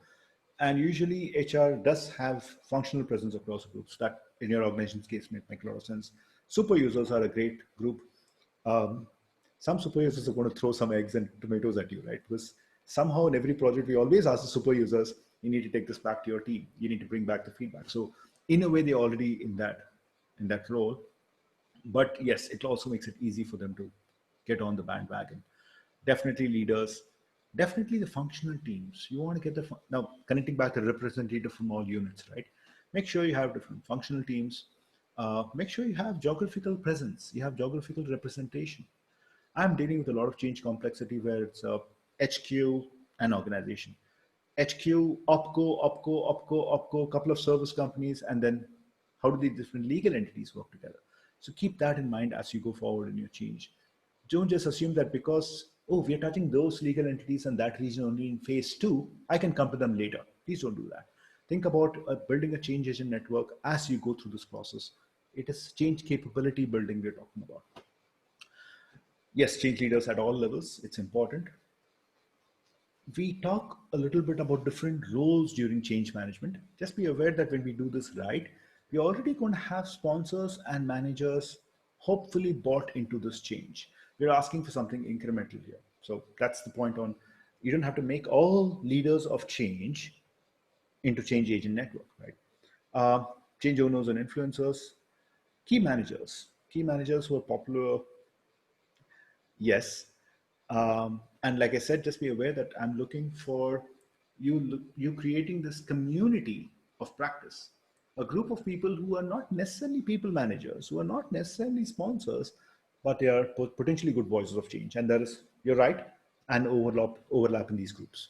And usually HR does have functional presence across groups. That in your organization's case may make a lot of sense. Super users are a great group. Um, some super users are going to throw some eggs and tomatoes at you, right? Because somehow in every project we always ask the super users, you need to take this back to your team. You need to bring back the feedback. So in a way, they're already in that role. But yes, it also makes it easy for them to get on the bandwagon. Definitely leaders, definitely the functional teams. You want to get now connecting back the representative from all units, right? Make sure you have different functional teams. Make sure you have geographical presence, you have geographical representation. I'm dealing with a lot of change complexity where it's a HQ and organization. HQ, OpCo, couple of service companies, and then how do the different legal entities work together? So keep that in mind as you go forward in your change. Don't just assume that because, oh, we are touching those legal entities and that region only in phase two, I can come to them later. Please don't do that. Think about building a change agent network as you go through this process. It is change capability building we're talking about. Yes, change leaders at all levels, it's important. We talk a little bit about different roles during change management. Just be aware that when we do this right, we're already going to have sponsors and managers hopefully bought into this change. We're asking for something incremental here. So that's the point on, you don't have to make all leaders of change into change agent network, right? Uh, Change owners and influencers, key managers who are popular. Yes. And like I said, just be aware that I'm looking for you creating this community of practice, a group of people who are not necessarily people managers, who are not necessarily sponsors, but they are potentially good voices of change. And there is, you're right, an overlap in these groups.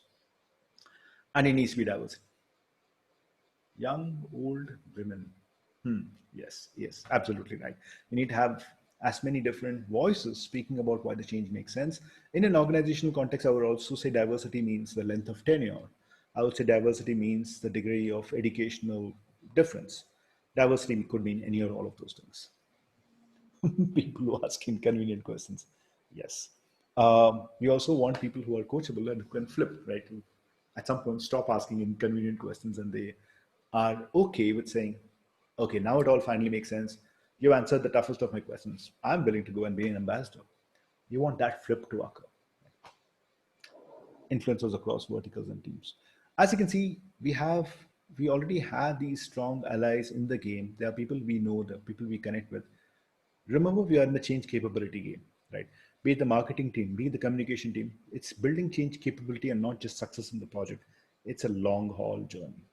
And it needs to be diverse. Young, old, women. Yes, yes, absolutely right. We need to have as many different voices speaking about why the change makes sense. In an organizational context, I would also say diversity means the length of tenure. I would say diversity means the degree of educational difference. Diversity could mean any or all of those things. People who ask inconvenient questions. Yes. We also want people who are coachable and who can flip, right? Who at some point stop asking inconvenient questions and they are okay with saying, okay, now it all finally makes sense. You answered the toughest of my questions. I'm willing to go and be an ambassador. You want that flip to occur. Influencers across verticals and teams. As you can see, we already have these strong allies in the game. There are people we know, there are people we connect with. Remember, we are in the change capability game, right? Be it the marketing team, be it the communication team. It's building change capability and not just success in the project. It's a long haul journey.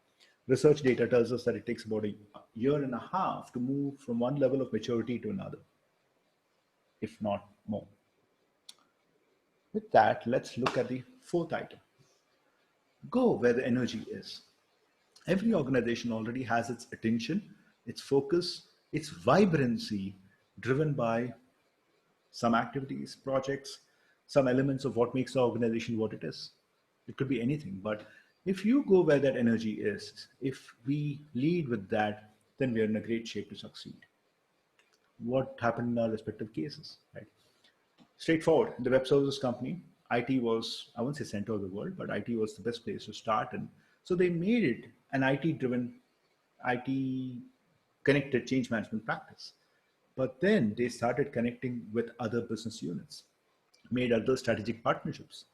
Research data tells us that it takes about a year and a half to move from one level of maturity to another, if not more. With that, let's look at the fourth item. Go where the energy is. Every organization already has its attention, its focus, its vibrancy driven by some activities, projects, some elements of what makes the organization what it is. It could be anything, but if you go where that energy is, if we lead with that, then we are in a great shape to succeed. What happened in our respective cases, right? Straightforward. In the web services company, IT was, I won't say center of the world, but IT was the best place to start. And so they made it an IT driven, IT connected change management practice. But then they started connecting with other business units, made other strategic partnerships.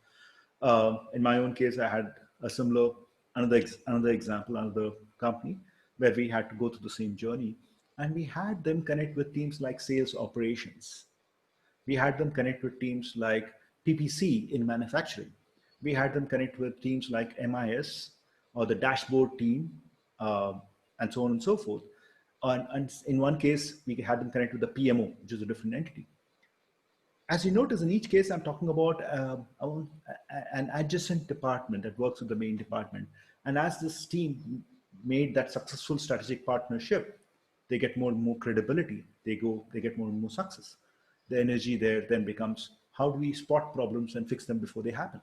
In my own case, I had a similar, another example, another company where we had to go through the same journey. And we had them connect with teams like sales operations. We had them connect with teams like PPC in manufacturing. We had them connect with teams like MIS or the dashboard team, and so on and so forth. And in one case, we had them connect with the PMO, which is a different entity. As you notice, in each case, I'm talking about an adjacent department that works with the main department. And as this team made that successful strategic partnership, they get more and more credibility. They get more and more success. The energy there then becomes, how do we spot problems and fix them before they happen?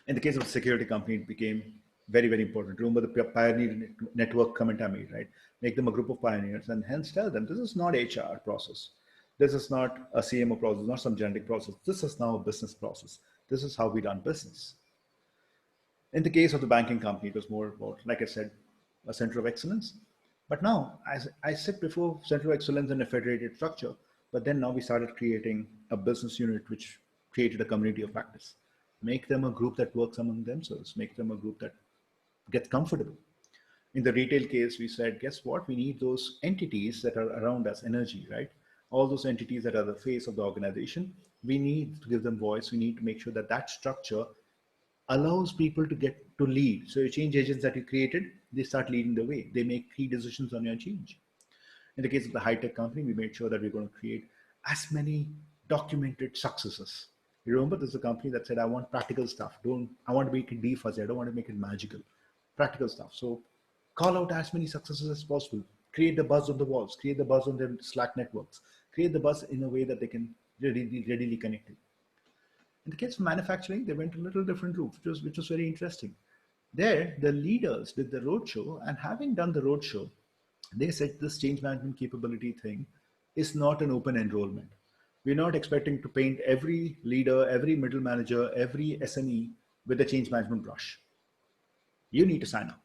In the case of a security company, it became very, very important. Remember the pioneer network comment I made, right? Make them a group of pioneers and hence tell them this is not HR process. This is not a CMO process, not some generic process. This is now a business process. This is how we run business. In the case of the banking company, it was more about, like I said, a center of excellence. But now, as I sit before center of excellence in a federated structure, but then now we started creating a business unit which created a community of practice. Make them a group that works among themselves, make them a group that gets comfortable. In the retail case, we said, guess what? We need those entities that are around us, energy, right? All those entities that are the face of the organization. We need to give them voice. We need to make sure that that structure allows people to get to lead. So your change agents that you created, they start leading the way. They make key decisions on your change. In the case of the high-tech company, we made sure that we're going to create as many documented successes. You remember, there's a company that said, I want practical stuff. I want to make it fuzzy. I don't want to make it magical. Practical stuff. So call out as many successes as possible. Create the buzz on the walls. Create the buzz on their Slack networks. Create the buzz in a way that they can readily connect it. In the case of manufacturing, they went a little different route, which was very interesting. There, the leaders did the roadshow, and having done the roadshow, they said this change management capability thing is not an open enrollment. We're not expecting to paint every leader, every middle manager, every SME with a change management brush. You need to sign up.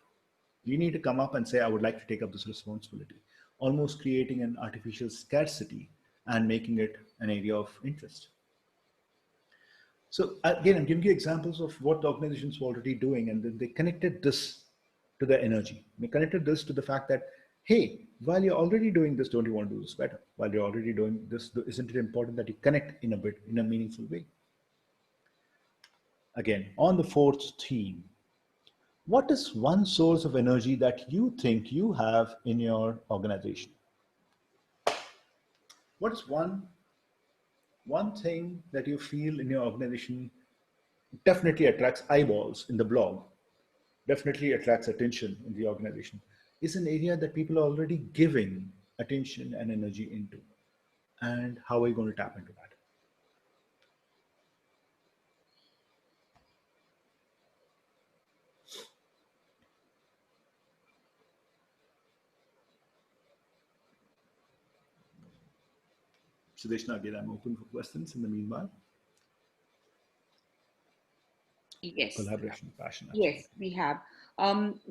You need to come up and say, I would like to take up this responsibility, almost creating an artificial scarcity and making it an area of interest. So again, I'm giving you examples of what the organizations were already doing, and then they connected this to the energy. They connected this to the fact that, hey, while you're already doing this, don't you want to do this better? While you're already doing this, isn't it important that you connect in a meaningful way? Again, on the fourth theme, what is one source of energy that you think you have in your organization? What is one thing that you feel in your organization definitely attracts eyeballs in the blog, definitely attracts attention in the organization, is an area that people are already giving attention and energy into? And how are you going to tap into that? Sudeshna, again, I'm open for questions in the meanwhile. Yes. Collaboration, passion, Yes, absolutely. we have.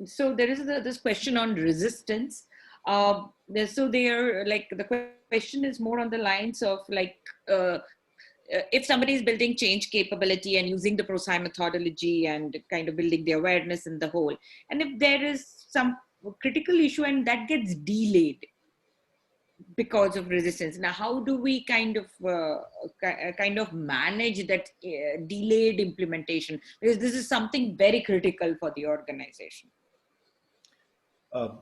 So there is this question on resistance. So they are like, the question is more on the lines of like, if somebody is building change capability and using the ProSci methodology and kind of building the awareness in the whole, and if there is some critical issue and that gets delayed because of resistance, now how do we kind of manage that delayed implementation, because this is something very critical for the organization?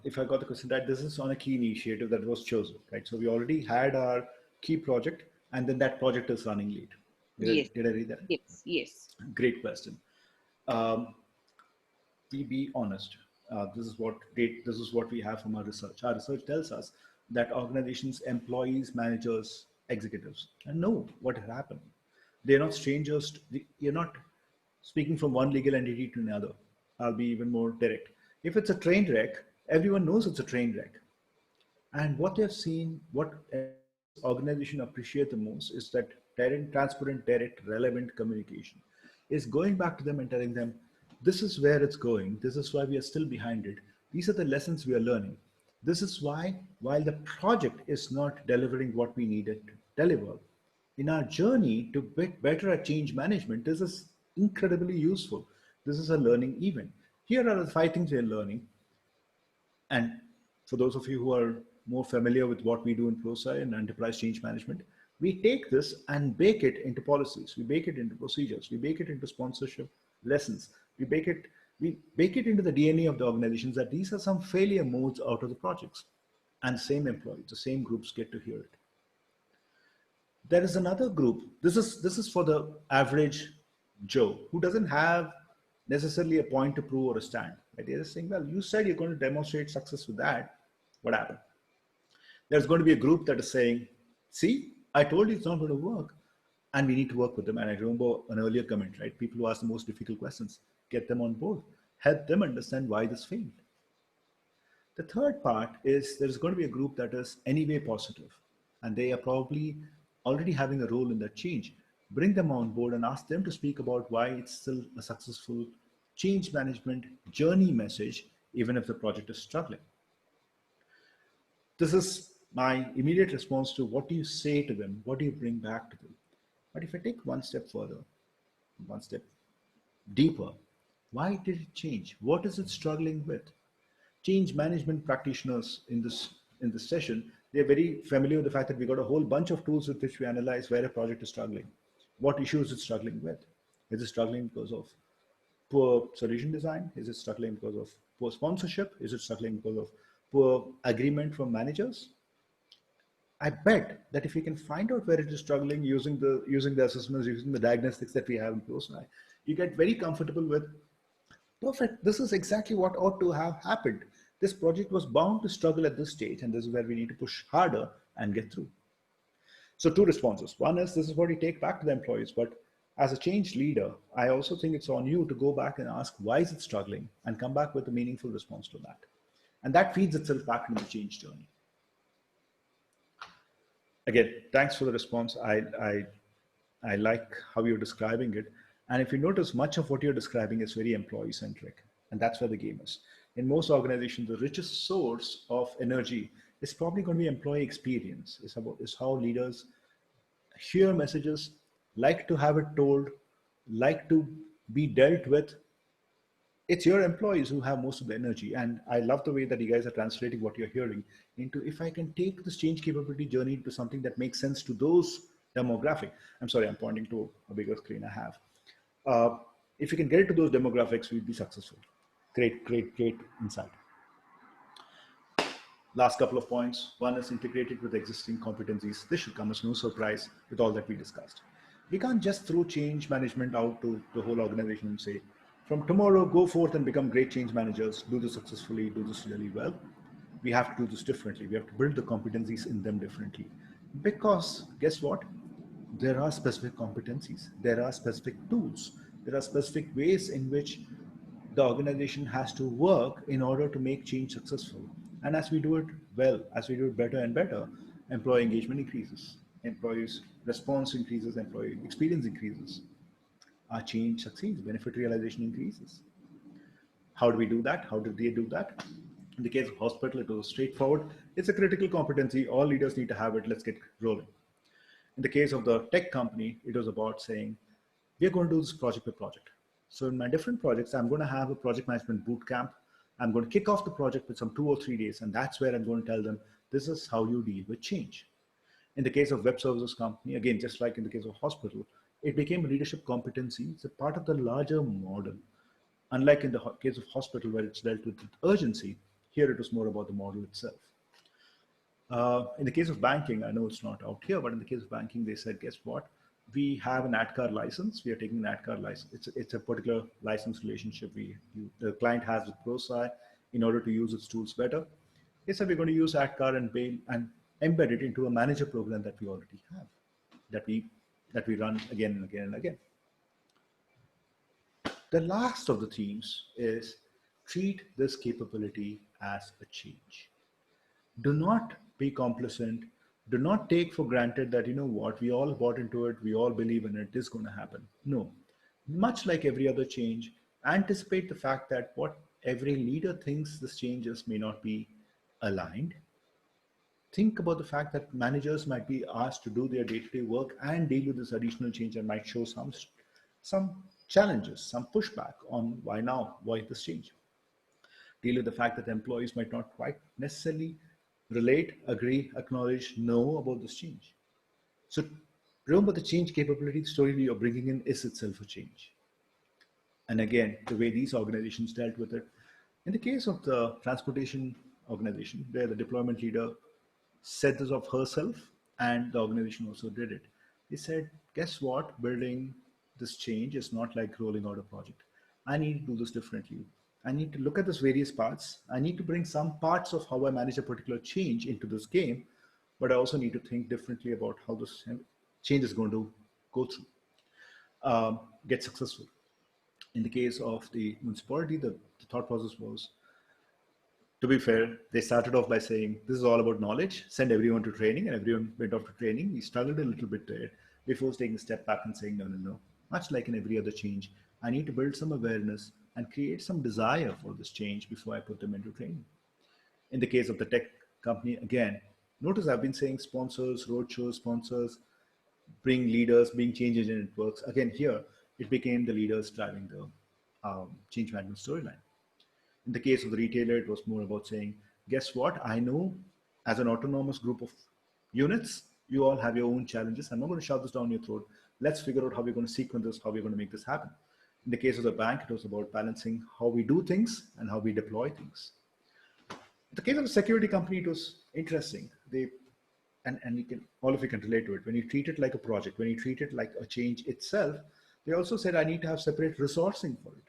If I got the question right, this is on a key initiative that was chosen, right? So we already had our key project, and then that project is running late. Yes, Did I read that? yes, yes. Great question. Um, we be honest. This is what we have from our research. Our research tells us that organizations, employees, managers, executives, and know what has happened. They're not strangers. You're not speaking from one legal entity to another. I'll be even more direct. If it's a train wreck, everyone knows it's a train wreck. And what they've seen, what organization appreciate the most is that direct, transparent, direct, relevant communication is going back to them and telling them, this is where it's going. This is why we are still behind it. These are the lessons we are learning. This is why, while the project is not delivering what we needed to deliver, in our journey to get better at change management, this is incredibly useful. This is a learning event. Here are the 5 things we are learning. And for those of you who are more familiar with what we do in ProSci and enterprise change management, we take this and bake it into policies. We bake it into procedures. We bake it into sponsorship lessons. We bake it into the DNA of the organizations that these are some failure modes out of the projects. And same employees, the same groups get to hear it. There is another group. This is for the average Joe who doesn't have necessarily a point to prove or a stand. Right? They're just saying, well, you said you're going to demonstrate success with that. What happened? There's going to be a group that is saying, see, I told you it's not going to work. And we need to work with them. And I remember an earlier comment, right? People who ask the most difficult questions, get them on board, help them understand why this failed. The third part is there's going to be a group that is anyway positive, and they are probably already having a role in that change. Bring them on board and ask them to speak about why it's still a successful change management journey message, even if the project is struggling. This is my immediate response to what do you say to them? What do you bring back to them? But if I take one step further, one step deeper, why did it change? What is it struggling with? Change management practitioners in this session, they're very familiar with the fact that we got a whole bunch of tools with which we analyze where a project is struggling. What issues it's struggling with? Is it struggling because of poor solution design? Is it struggling because of poor sponsorship? Is it struggling because of poor agreement from managers? I bet that if we can find out where it is struggling using the assessments, using the diagnostics that we have in ProSci, you get very comfortable with perfect. This is exactly what ought to have happened. This project was bound to struggle at this stage, and this is where we need to push harder and get through. So, two responses. One is this is what you take back to the employees, but as a change leader, I also think it's on you to go back and ask why is it struggling and come back with a meaningful response to that. And that feeds itself back into the change journey. Again, thanks for the response. I like how you're describing it. And if you notice, much of what you're describing is very employee centric. And that's where the game is. In most organizations, the richest source of energy is probably going to be employee experience. Is how leaders hear messages, like to have it told, like to be dealt with. It's your employees who have most of the energy. And I love the way that you guys are translating what you're hearing into if I can take this change capability journey to something that makes sense to those demographic. I'm sorry, I'm pointing to a bigger screen I have. Uh, if you can get it to those demographics, we'd be successful. Great, great, great insight. Last couple of points. One is integrated with existing competencies. This should come as no surprise with all that we discussed. We can't just throw change management out to the whole organization and say, from tomorrow, go forth and become great change managers, do this successfully, do this really well. We have to do this differently. We have to build the competencies in them differently. Because guess what? There are specific competencies, there are specific tools, there are specific ways in which the organization has to work in order to make change successful. And as we do it well, as we do it better and better, employee engagement increases, employees' response increases, employee experience increases. Our change succeeds, benefit realization increases. How do we do that? How did they do that? In the case of hospital, it was straightforward. It's a critical competency. All leaders need to have it. Let's get rolling. In the case of the tech company, it was about saying, we're going to do this project by project. So in my different projects, I'm going to have a project management boot camp. I'm going to kick off the project with some 2 or 3 days, and that's where I'm going to tell them, this is how you deal with change. In the case of web services company, again, just like in the case of hospital, it became a leadership competency. It's a part of the larger model. Unlike in the case of hospital, where it's dealt with urgency, here it was more about the model itself. In the case of banking, I know it's not out here, but in the case of banking, they said, guess what? We have an ADCAR license. We are taking an ADCAR license. It's a particular license relationship the client has with ProSci in order to use its tools better. They said we're going to use ADCAR and embed it into a manager program that we already have, that we run again and again and again. The last of the themes is treat this capability as a change. Do not be complacent. Do not take for granted that, you know what, we all bought into it, we all believe in it, this is going to happen. No. Much like every other change, anticipate the fact that what every leader thinks this change is may not be aligned. Think about the fact that managers might be asked to do their day-to-day work and deal with this additional change and might show some challenges, some pushback on why now, why this change. Deal with the fact that employees might not quite necessarily relate, agree, acknowledge, know about this change. So remember, the change capability story you're bringing in is itself a change. And again, the way these organizations dealt with it. In the case of the transportation organization, where the deployment leader said this of herself, and the organization also did it. They said, guess what? Building this change is not like rolling out a project. I need to do this differently. I need to look at those various parts. I need to bring some parts of how I manage a particular change into this game, but I also need to think differently about how this change is going to go through, get successful. In the case of the municipality, the thought process was, to be fair, they started off by saying, this is all about knowledge, send everyone to training, and everyone went off to training. We struggled a little bit there before taking a step back and saying, no, no, no. Much like in every other change, I need to build some awareness and create some desire for this change before I put them into training. In the case of the tech company, again, notice I've been saying sponsors, roadshows, sponsors, bring leaders, being change agent networks. Again, here, it became the leaders driving the change management storyline. In the case of the retailer, it was more about saying, guess what? I know as an autonomous group of units, you all have your own challenges. I'm not going to shove this down your throat. Let's figure out how we're going to sequence this, how we're going to make this happen. In the case of the bank, it was about balancing how we do things and how we deploy things. In the case of the security company, it was interesting. And you can, all of you can relate to it. When you treat it like a project, when you treat it like a change itself, they also said, I need to have separate resourcing for it.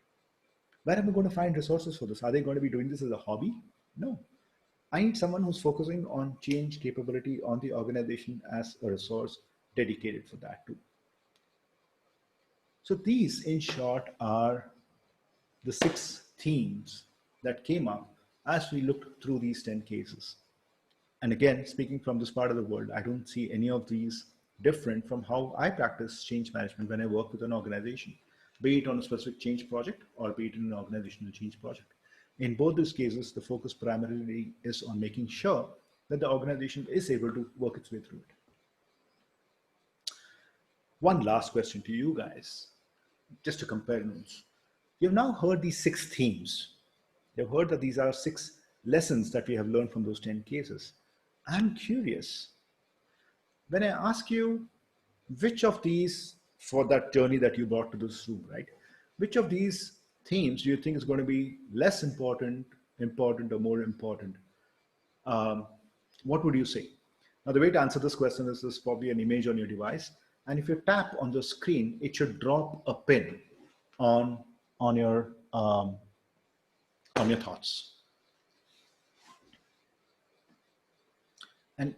Where am I going to find resources for this? Are they going to be doing this as a hobby? No. I need someone who's focusing on change capability on the organization as a resource dedicated for that too. So these, in short, are the 6 themes that came up as we looked through these 10 cases. And again, speaking from this part of the world, I don't see any of these different from how I practice change management when I work with an organization, be it on a specific change project or be it in an organizational change project. In both these cases, the focus primarily is on making sure that the organization is able to work its way through it. One last question to you guys, just to compare notes. You've now heard these 6 themes. You've heard that these are 6 lessons that we have learned from those 10 cases. I'm curious, when I ask you which of these, for that journey that you brought to this room, right? Which of these themes do you think is going to be less important, important, or more important? What would you say? Now, the way to answer this question is there's probably an image on your device. And if you tap on the screen, it should drop a pin on, on, your, um, on your thoughts. And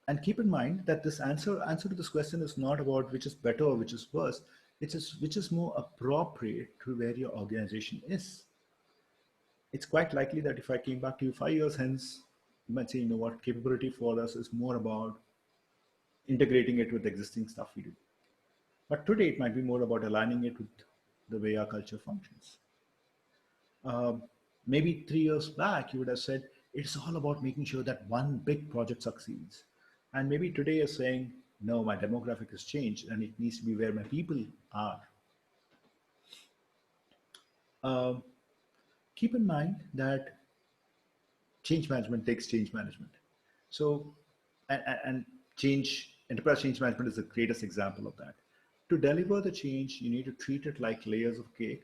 and keep in mind that this answer to this question is not about which is better or which is worse. It is which is more appropriate to where your organization is. It's quite likely that if I came back to you 5 years hence, you might say, you know what, capability for us is more about integrating it with existing stuff we do. But today it might be more about aligning it with the way our culture functions. Maybe 3 years back, you would have said, it's all about making sure that one big project succeeds. And maybe today you're saying, no, my demographic has changed and it needs to be where my people are. Keep in mind that change management takes change management. So, and enterprise change management is the greatest example of that. To deliver the change, you need to treat it like layers of cake.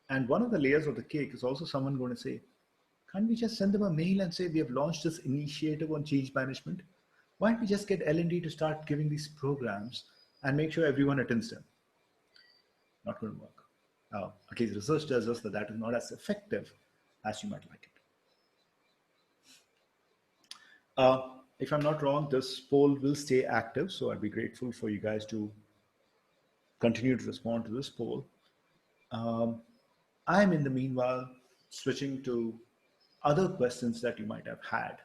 And one of the layers of the cake is also someone going to say, can't we just send them a mail and say we have launched this initiative on change management? Why don't we just get L&D to start giving these programs and make sure everyone attends them? Not going to work. At least research tells us that that is not as effective as you might like it. If I'm not wrong, this poll will stay active, so I'd be grateful for you guys to continue to respond to this poll. I'm in the meanwhile switching to other questions that you might have had.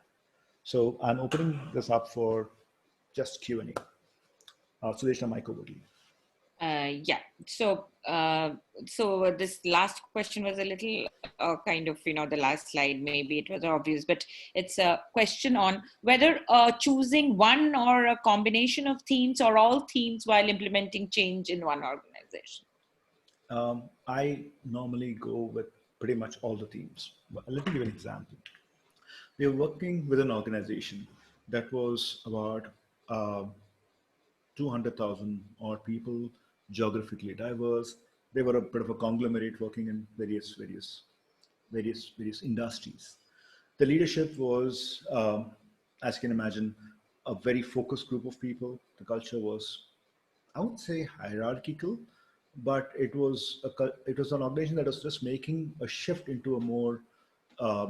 So I'm opening this up for just Q&A. Sudeshna, mic over to you. Yeah. So this last question was a little kind of, the last slide, maybe it was obvious, but it's a question on whether choosing one or a combination of themes or all themes while implementing change in one organization. I normally go with pretty much all the themes. But let me give an example. We were working with an organization that was about 200,000 odd people, geographically diverse. They were a bit of a conglomerate working in various industries. The leadership was, as you can imagine, a very focused group of people. The culture was, I would say, hierarchical, but it was an organization that was just making a shift into a more uh,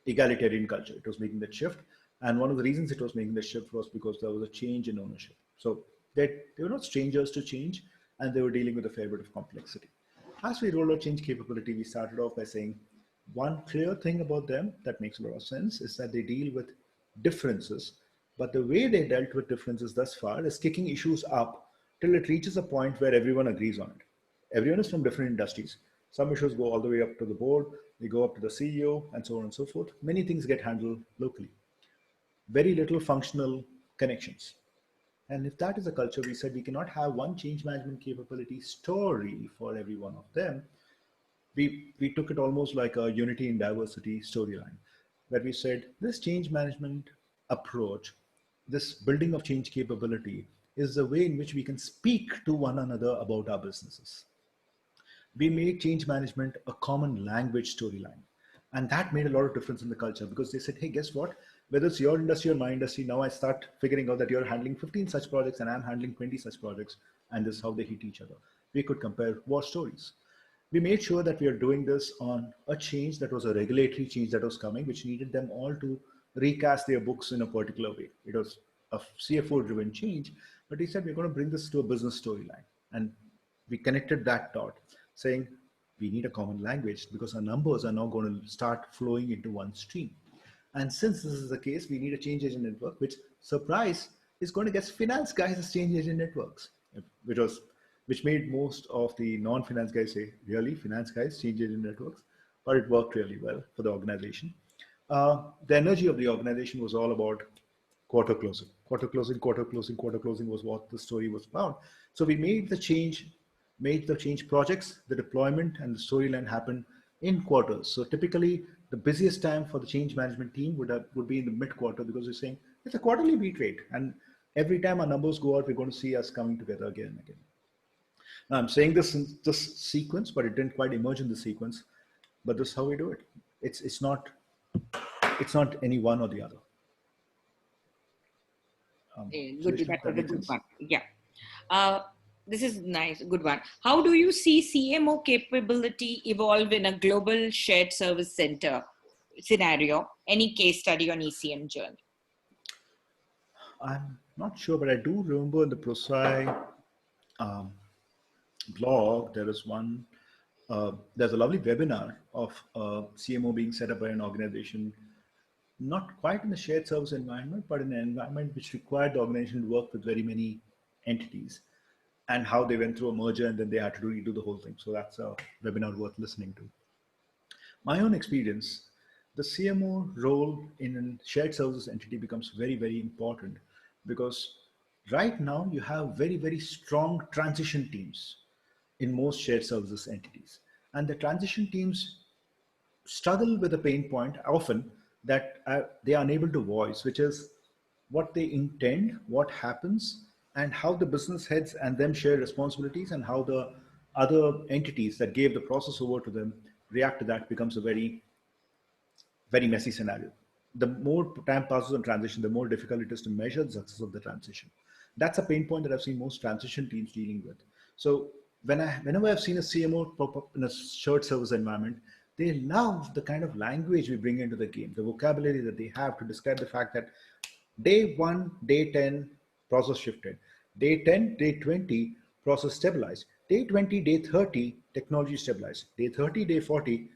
egalitarian culture. It was making that shift. And one of the reasons it was making the shift was because there was a change in ownership. So they were not strangers to change, and they were dealing with a fair bit of complexity. As we rolled out change capability, we started off by saying one clear thing about them that makes a lot of sense is that they deal with differences, but the way they dealt with differences thus far is kicking issues up till it reaches a point where everyone agrees on it. Everyone is from different industries. Some issues go all the way up to the board, they go up to the CEO, and so on and so forth. Many things get handled locally. Very little functional connections. And if that is a culture, we said we cannot have one change management capability story for every one of them. We took it almost like a unity in diversity storyline, where we said this change management approach, this building of change capability, is the way in which we can speak to one another about our businesses. We made change management a common language storyline. And that made a lot of difference in the culture because they said, hey, guess what? Whether it's your industry or my industry, now I start figuring out that you're handling 15 such projects and I'm handling 20 such projects, and this is how they hit each other. We could compare war stories. We made sure that we are doing this on a change that was a regulatory change that was coming, which needed them all to recast their books in a particular way. It was a CFO driven change, but he said, we're going to bring this to a business storyline. And we connected that dot, saying we need a common language because our numbers are now going to start flowing into one stream. And since this is the case, we need a change agent network, which, surprise, is going to get finance guys as change agent networks, which was which made most of the non-finance guys say, really, finance guys, change agent networks? But it worked really well for the organization. The energy of the organization was all about quarter closing. Quarter closing, quarter closing, quarter closing was what the story was about. So we made the change projects, the deployment, and the storyline happen in quarters. So typically, the busiest time for the change management team would be in the mid quarter because we're saying it's a quarterly beat rate, and every time our numbers go out, we're going to see us coming together again and again. Now I'm saying this in this sequence, but it didn't quite emerge in the sequence. But this is how we do it. It's not any one or the other. Good. Sudeshna, That that was a makes good sense. one. Yeah. Uh, this is nice. Good one. How do you see CMO capability evolve in a global shared service center scenario? Any case study on ECM journey? I'm not sure, but I do remember in the ProSci um, blog, there is one, there's a lovely webinar of CMO being set up by an organization, not quite in the shared service environment, but in an environment which required the organization to work with very many entities and how they went through a merger and then they had to redo the whole thing. So that's a webinar worth listening to. My own experience, the CMO role in a shared services entity becomes very, very important because right now you have very, very strong transition teams in most shared services entities. And the transition teams struggle with a pain point often that they are unable to voice, which is what they intend, what happens, and how the business heads and them share responsibilities, and how the other entities that gave the process over to them react to that becomes a very messy scenario. The more time passes on transition, the more difficult it is to measure the success of the transition. That's a pain point that I've seen most transition teams dealing with. So whenever I've seen a CMO pop up in a shared service environment, they love the kind of language we bring into the game, the vocabulary that they have to describe the fact that day 1, day 10, process shifted. Day 10, day 20, process stabilized. Day 20, day 30, technology stabilized. Day 30, day 40,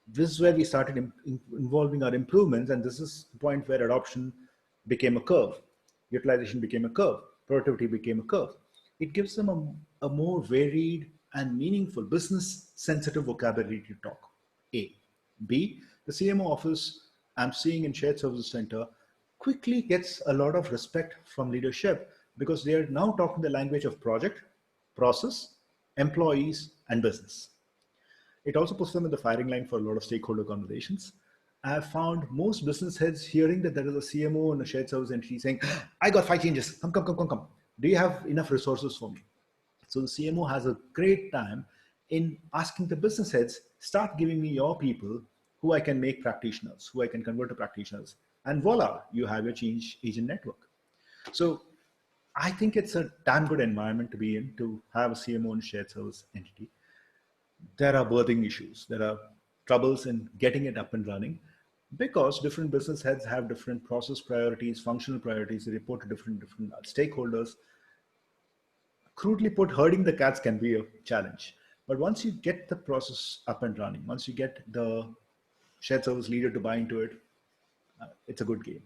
this is where we started involving our improvements, and this is the point where adoption became a curve, utilization became a curve, productivity became a curve. It gives them a more varied and meaningful business sensitive vocabulary to talk. A. B, the CMO office I'm seeing in shared services center quickly gets a lot of respect from leadership because they are now talking the language of project, process, employees, and business. It also puts them in the firing line for a lot of stakeholder conversations. I have found most business heads hearing that there is a CMO in a shared service entity saying, I got 5 changes. Come. Do you have enough resources for me? So the CMO has a great time in asking the business heads, start giving me your people who I can make practitioners, who I can convert to practitioners. And voila, you have your change agent network. So I think it's a damn good environment to be in to have a CMO and shared service entity. There are birthing issues. There are troubles in getting it up and running because different business heads have different process priorities, functional priorities. They report to different stakeholders. Crudely put, herding the cats can be a challenge. But once you get the process up and running, once you get the shared service leader to buy into it, it's a good game.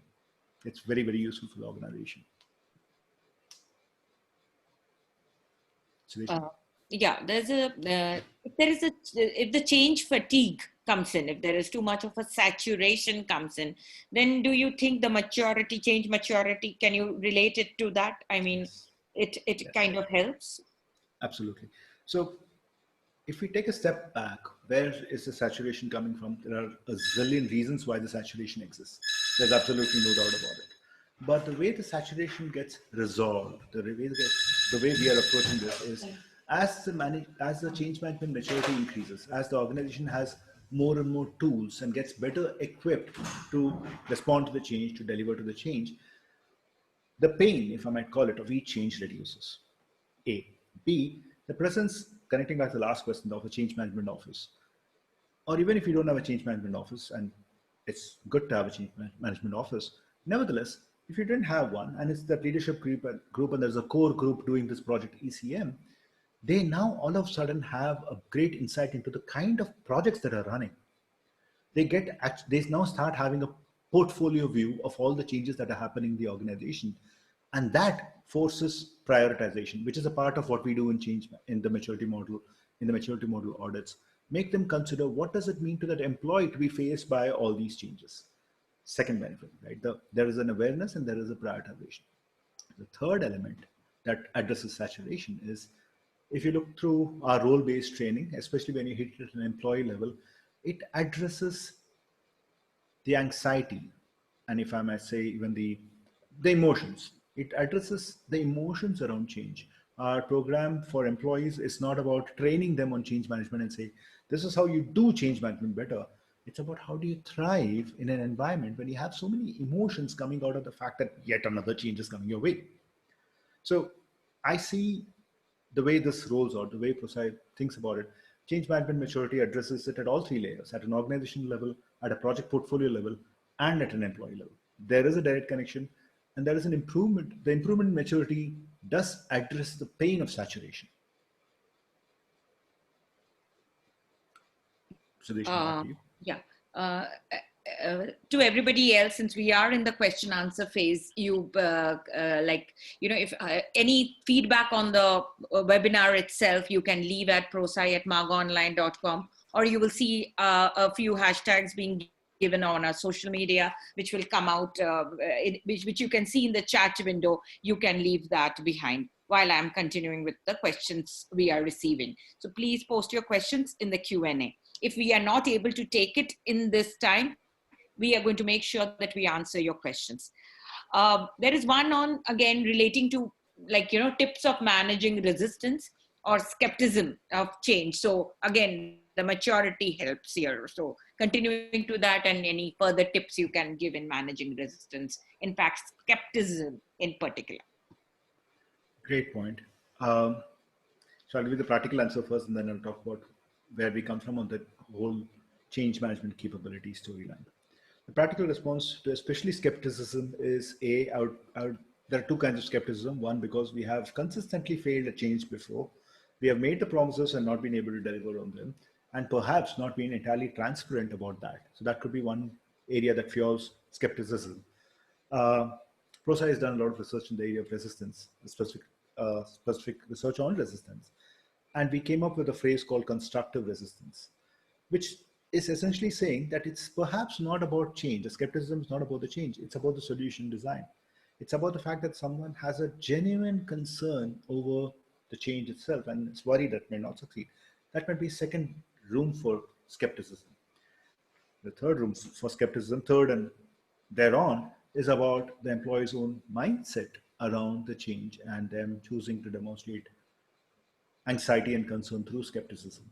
It's very, very useful for the organization. Sudeshna? Yeah, there's a if there is a if the change fatigue comes in, if there is too much of a saturation comes in, then do you think the maturity, change maturity, can you relate it to that? I mean, Yes. it Yes. kind of helps. Absolutely. So if we take a step back, where is the saturation coming from? There are a zillion reasons why the saturation exists. There's absolutely no doubt about it. But the way the saturation gets resolved, the way we are approaching this is as the change management maturity increases, as the organization has more and more tools and gets better equipped to respond to the change, to deliver to the change, the pain, if I might call it, of each change reduces. A. B. The presence, connecting back to the last question of a change management office, or even if you don't have a change management office, and it's good to have a change management office, nevertheless, if you didn't have one, and it's that leadership group and there's a core group doing this project ECM, they now all of a sudden have a great insight into the kind of projects that are running. They now start having a portfolio view of all the changes that are happening in the organization, and that forces prioritization, which is a part of what we do in change in the maturity model, audits. Make them consider what does it mean to that employee to be faced by all these changes. Second benefit, right? There is an awareness and there is a prioritization. The third element that addresses saturation is, if you look through our role-based training, especially when you hit it at an employee level, it addresses the anxiety, and if I might say even the emotions. It addresses the emotions around change. Our program for employees is not about training them on change management and say this is how you do change management better. It's about how do you thrive in an environment when you have so many emotions coming out of the fact that yet another change is coming your way. So I see the way this rolls out, the way ProSci thinks about it, change management maturity addresses it at all three layers, at an organization level, at a project portfolio level, and at an employee level. There is a direct connection, and there is an improvement. The improvement in maturity does address the pain of saturation. Sudeshna, back Uh, to you. yeah. To everybody else, since we are in the question answer phase, you like, if any feedback on the webinar itself, you can leave at prosci@margonline.com, or you will see a few hashtags being given on our social media, which will come out, which you can see in the chat window. You can leave that behind while I'm continuing with the questions we are receiving. So please post your questions in the Q&A. If we are not able to take it in this time, we are going to make sure that we answer your questions. There is one on, again, relating to, like, tips of managing resistance or skepticism of change. So again, the maturity helps here. So continuing to that, and any further tips you can give in managing resistance, in fact, skepticism in particular. Great point. So I'll give you the practical answer first, and then I'll talk about where we come from on the whole change management capability storyline. The practical response to especially skepticism is there are two kinds of skepticism. One, because we have consistently failed a change before. We have made the promises and not been able to deliver on them, and perhaps not been entirely transparent about that. So that could be one area that fuels skepticism. Uh, ProSci has done a lot of research in the area of resistance, specific research on resistance. And we came up with a phrase called constructive resistance, which is essentially saying that it's perhaps not about change. The skepticism is not about the change, it's about the solution design. It's about the fact that someone has a genuine concern over the change itself and is worried that may not succeed. That might be second room for skepticism. The third room for skepticism, third and thereon, is about the employee's own mindset around the change and them choosing to demonstrate anxiety and concern through skepticism.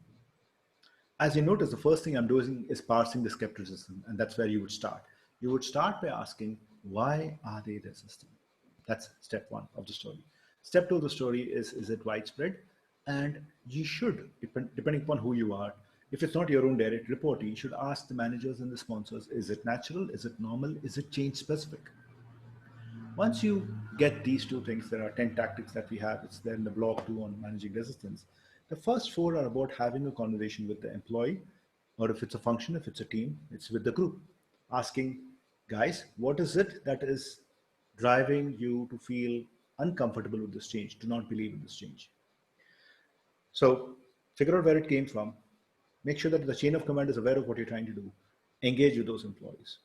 As you notice, the first thing I'm doing is parsing the skepticism, and that's where you would start. You would start by asking, why are they resisting? That's step one of the story. Step two of the story is it widespread? And you should, depending upon who you are, if it's not your own direct report, you should ask the managers and the sponsors, is it natural? Is it normal? Is it change specific? Once you get these two things, there are 10 tactics that we have. It's there in the blog too on managing resistance. The first four are about having a conversation with the employee, or if it's a function, if it's a team, it's with the group. Asking, guys, what is it that is driving you to feel uncomfortable with this change, to not believe in this change? So figure out where it came from. Make sure that the chain of command is aware of what you're trying to do. Engage with those employees.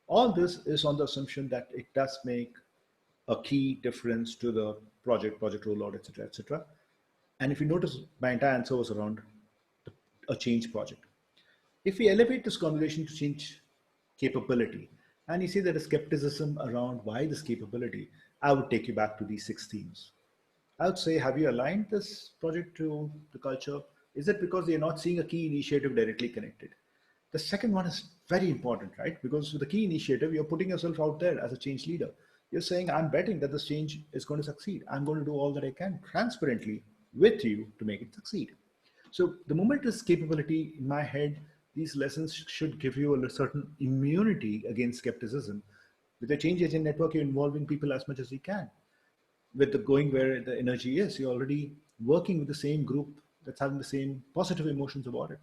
All this is on the assumption that it does make a key difference to the project rollout, etc., etc. And if you notice, my entire answer was around a change project. If we elevate this conversation to change capability, and you see there is skepticism around why this capability, I would take you back to these 6 themes. I would say, have you aligned this project to the culture? Is it because you're not seeing a key initiative directly connected? The second one is very important, right? Because with the key initiative, you're putting yourself out there as a change leader. You're saying, I'm betting that this change is going to succeed. I'm going to do all that I can transparently with you to make it succeed. So the moment this capability in my head, these lessons should give you a certain immunity against skepticism. With the change agent network, you're involving people as much as you can. With the going where the energy is, you're already working with the same group that's having the same positive emotions about it.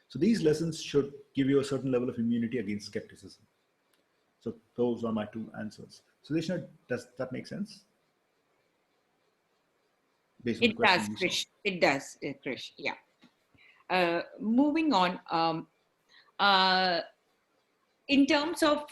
So these lessons should give you a certain level of immunity against skepticism. So those are my two answers. So Deshna, does that make sense? Based on the It does, question you saw. Krish. It does, Krish. Yeah. Moving on. Uh, in terms of,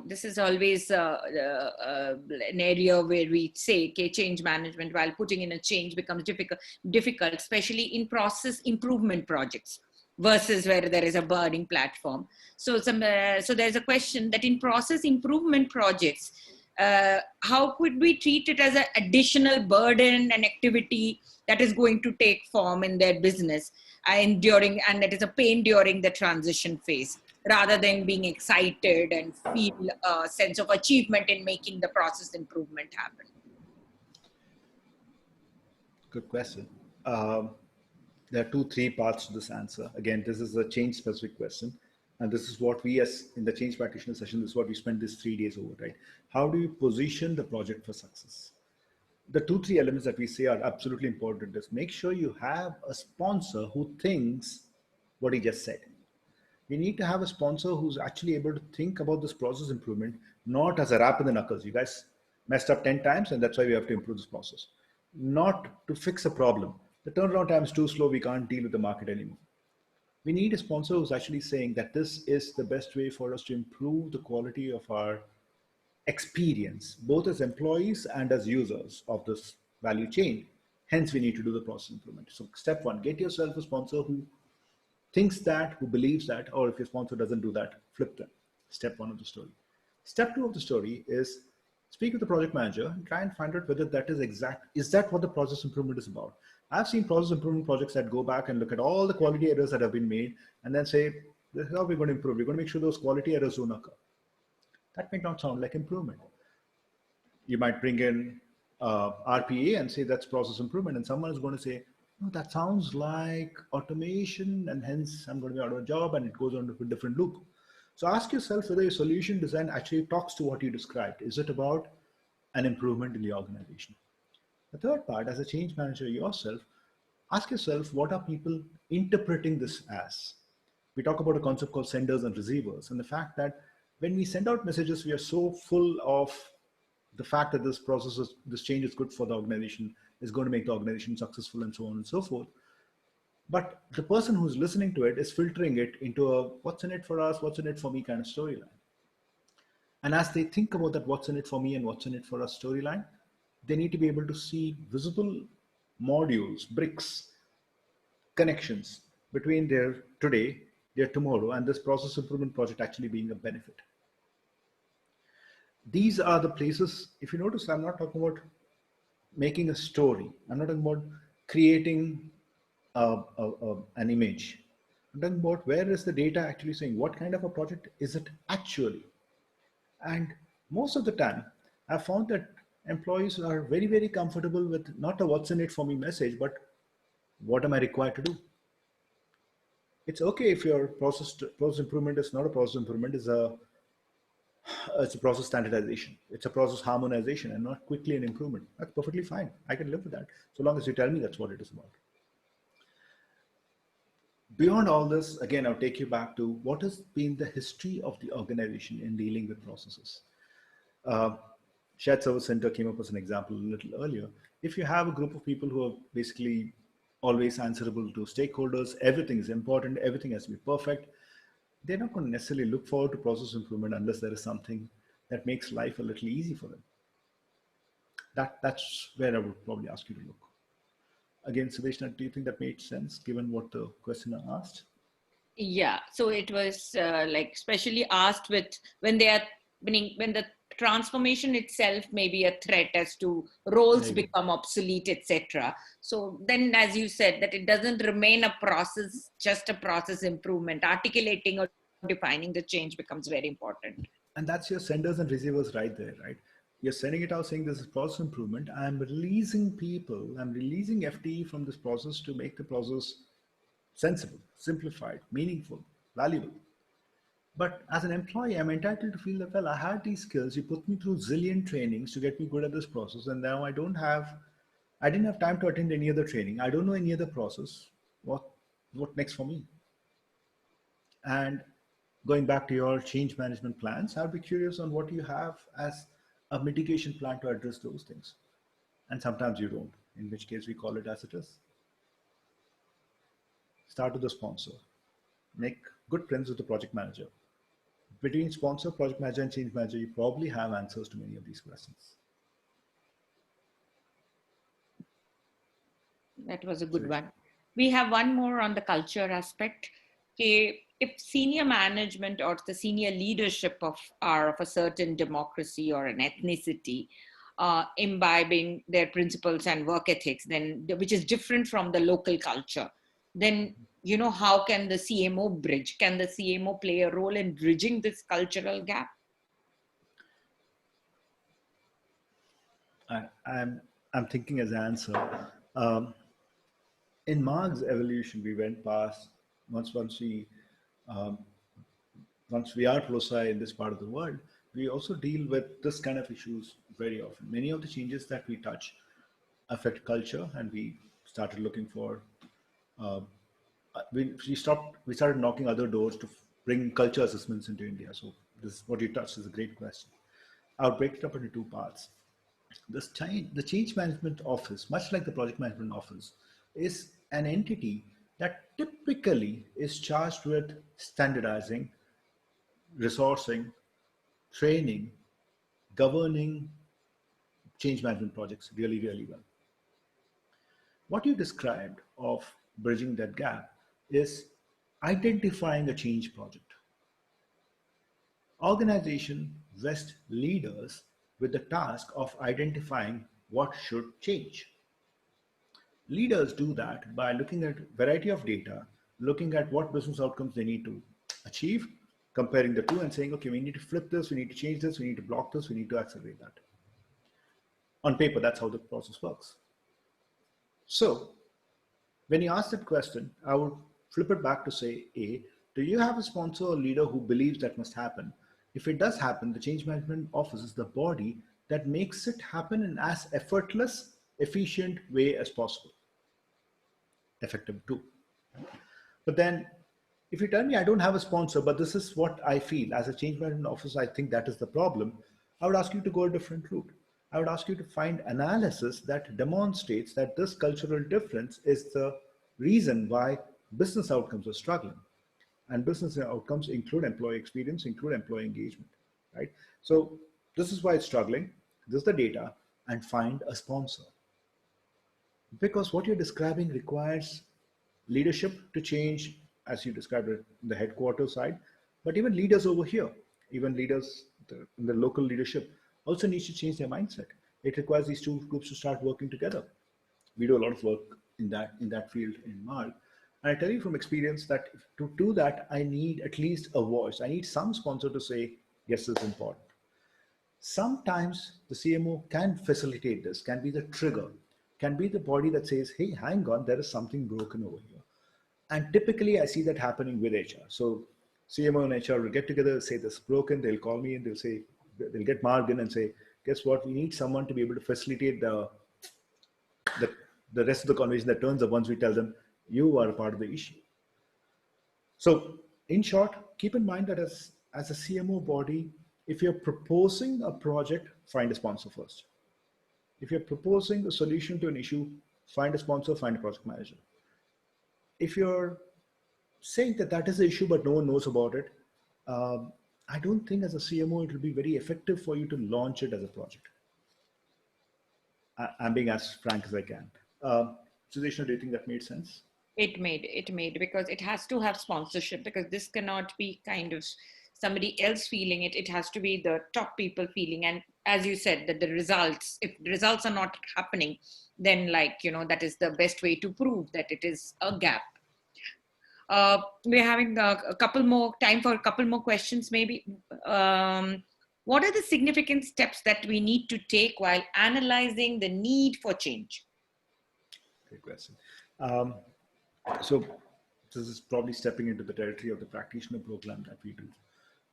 this is always an area where we say, okay, change management while putting in a change becomes difficult, especially in process improvement projects versus where there is a burning platform. So there's a question that in process improvement projects, how could we treat it as an additional burden and activity that is going to take form in their business and that is a pain during the transition phase, rather than being excited and feel a sense of achievement in making the process improvement happen? Good question. There are 3 parts to this answer. Again, this is a change specific question. And this is what we, as in the change practitioner session, this is what we spent these 3 days over, right? How do you position the project for success? The 2, 3 elements that we say are absolutely important is make sure you have a sponsor who thinks what he just said. We need to have a sponsor who's actually able to think about this process improvement, not as a rap in the knuckles. You guys messed up 10 times and that's why we have to improve this process. Not to fix a problem. The turnaround time is too slow, we can't deal with the market anymore. We need a sponsor who's actually saying that this is the best way for us to improve the quality of our experience, both as employees and as users of this value chain. Hence, we need to do the process improvement. So step 1, get yourself a sponsor who thinks that, who believes that, or if your sponsor doesn't do that, flip them. Step 1 of the story. Step 2 of the story is speak with the project manager and try and find out whether that is that what the process improvement is about. I've seen process improvement projects that go back and look at all the quality errors that have been made and then say, this is how we're going to improve. We're going to make sure those quality errors don't occur. That may not sound like improvement. You might bring in RPA and say that's process improvement, and someone is going to say, no, that sounds like automation, and hence I'm going to be out of a job, and it goes on to a different loop. So ask yourself whether your solution design actually talks to what you described. Is it about an improvement in the organization? The third part, as a change manager yourself, ask yourself, what are people interpreting this as? We talk about a concept called senders and receivers, and the fact that when we send out messages, we are so full of the fact that this change is good for the organization, is going to make the organization successful, and so on and so forth. But the person who's listening to it is filtering it into a what's in it for us, what's in it for me kind of storyline. And as they think about that what's in it for me and what's in it for us storyline, they need to be able to see visible modules, bricks, connections between their today, their tomorrow, and this process improvement project actually being a benefit. These are the places, if you notice, I'm not talking about making a story. I'm not talking about creating an image. I'm talking about where is the data actually saying, what kind of a project is it actually? And most of the time, I've found that employees are very, very comfortable with not a what's in it for me message, but what am I required to do? It's okay if your process improvement is not a process improvement, it's a process standardization. It's a process harmonization and not quickly an improvement. That's perfectly fine. I can live with that so long as you tell me that's what it is about. Beyond all this, again, I'll take you back to what has been the history of the organization in dealing with processes. Uh, Shared Service Center came up as an example a little earlier. If you have a group of people who are basically always answerable to stakeholders, everything is important, everything has to be perfect, they're not going to necessarily look forward to process improvement unless there is something that makes life a little easy for them. That's where I would probably ask you to look. Again, Sudeshna, do you think that made sense given what the questioner asked? Yeah, so it was like specially asked with when they are when the transformation itself may be a threat as to roles become obsolete, etc. So then, as you said, that it doesn't remain a process, just a process improvement. Articulating or defining the change becomes very important. And that's your senders and receivers right there, right? You're sending it out saying this is process improvement. I'm releasing people, I'm releasing FTE from this process to make the process sensible, simplified, meaningful, valuable. But as an employee, I'm entitled to feel that, well, I had these skills. You put me through zillion trainings to get me good at this process. And now I didn't have time to attend any other training. I don't know any other process. What, what next for me? And going back to your change management plans, I'd be curious on what you have as a mitigation plan to address those things. And sometimes you don't, in which case we call it as it is. Start with the sponsor. Make good friends with the project manager. Between sponsor, project manager, and change manager, you probably have answers to many of these questions. That was a good Suresh. one. We have one more on the culture aspect. Okay, if senior management or the senior leadership are of a certain democracy or an ethnicity, imbibing their principles and work ethics, then which is different from the local culture, then how can the CMO bridge? Can the CMO play a role in bridging this cultural gap? I'm thinking as an answer. Um, in MARG's evolution, we went past once once we um, once we are closer in this part of the world, we also deal with this kind of issues very often. Many of the changes that we touch affect culture, and we started looking for. Uh, we started knocking other doors to bring culture assessments into India. So this what you touched is a great question. I'll break it up into two parts. The change management office, much like the project management office, is an entity that typically is charged with standardizing, resourcing, training, governing change management projects really, really well. What you described of bridging that gap is identifying a change project. Organization vest leaders with the task of identifying what should change. Leaders do that by looking at variety of data, looking at what business outcomes they need to achieve, comparing the two and saying, okay, we need to flip this, we need to change this, we need to block this, we need to accelerate that. On paper, that's how the process works. So when you ask that question, I would flip it back to say, A, do you have a sponsor or leader who believes that must happen? If it does happen, the change management office is the body that makes it happen in as effortless, efficient way as possible. Effective too. But then if you tell me I don't have a sponsor, but this is what I feel as a change management officer, I think that is the problem, I would ask you to go a different route. I would ask you to find analysis that demonstrates that this cultural difference is the reason why business outcomes are struggling. And business outcomes include employee experience, include employee engagement, right? So this is why it's struggling. This is the data, and find a sponsor. Because what you're describing requires leadership to change, as you described it, in the headquarters side, but even leaders over here, even leaders in the local leadership also needs to change their mindset. It requires these two groups to start working together. We do a lot of work in that field in MARG. And I tell you from experience that to do that, I need at least a voice. I need some sponsor to say, yes, this is important. Sometimes the CMO can facilitate this, can be the trigger, can be the body that says, hey, hang on, there is something broken over here. And typically I see that happening with HR. So CMO and HR will get together, say this is broken, they'll call me and they'll get Marg in and say, guess what, we need someone to be able to facilitate the, the rest of the conversation that turns up once we tell them, you are a part of the issue. So in short, keep in mind that as a CMO body, if you're proposing a project, find a sponsor first. If you're proposing a solution to an issue, find a sponsor, find a project manager. If you're saying that that is the issue, but no one knows about it, I don't think as a CMO, it will be very effective for you to launch it as a project. I'm being as frank as I can. Sudeshna, do you think that made sense? It made because it has to have sponsorship, because this cannot be kind of somebody else feeling it. It has to be the top people feeling. And as you said, that the results, if the results are not happening, then that is the best way to prove that it is a gap. We're having a couple more time for a couple more questions, maybe. What are the significant steps that we need to take while analyzing the need for change? Great question. So this is probably stepping into the territory of the practitioner program that we do.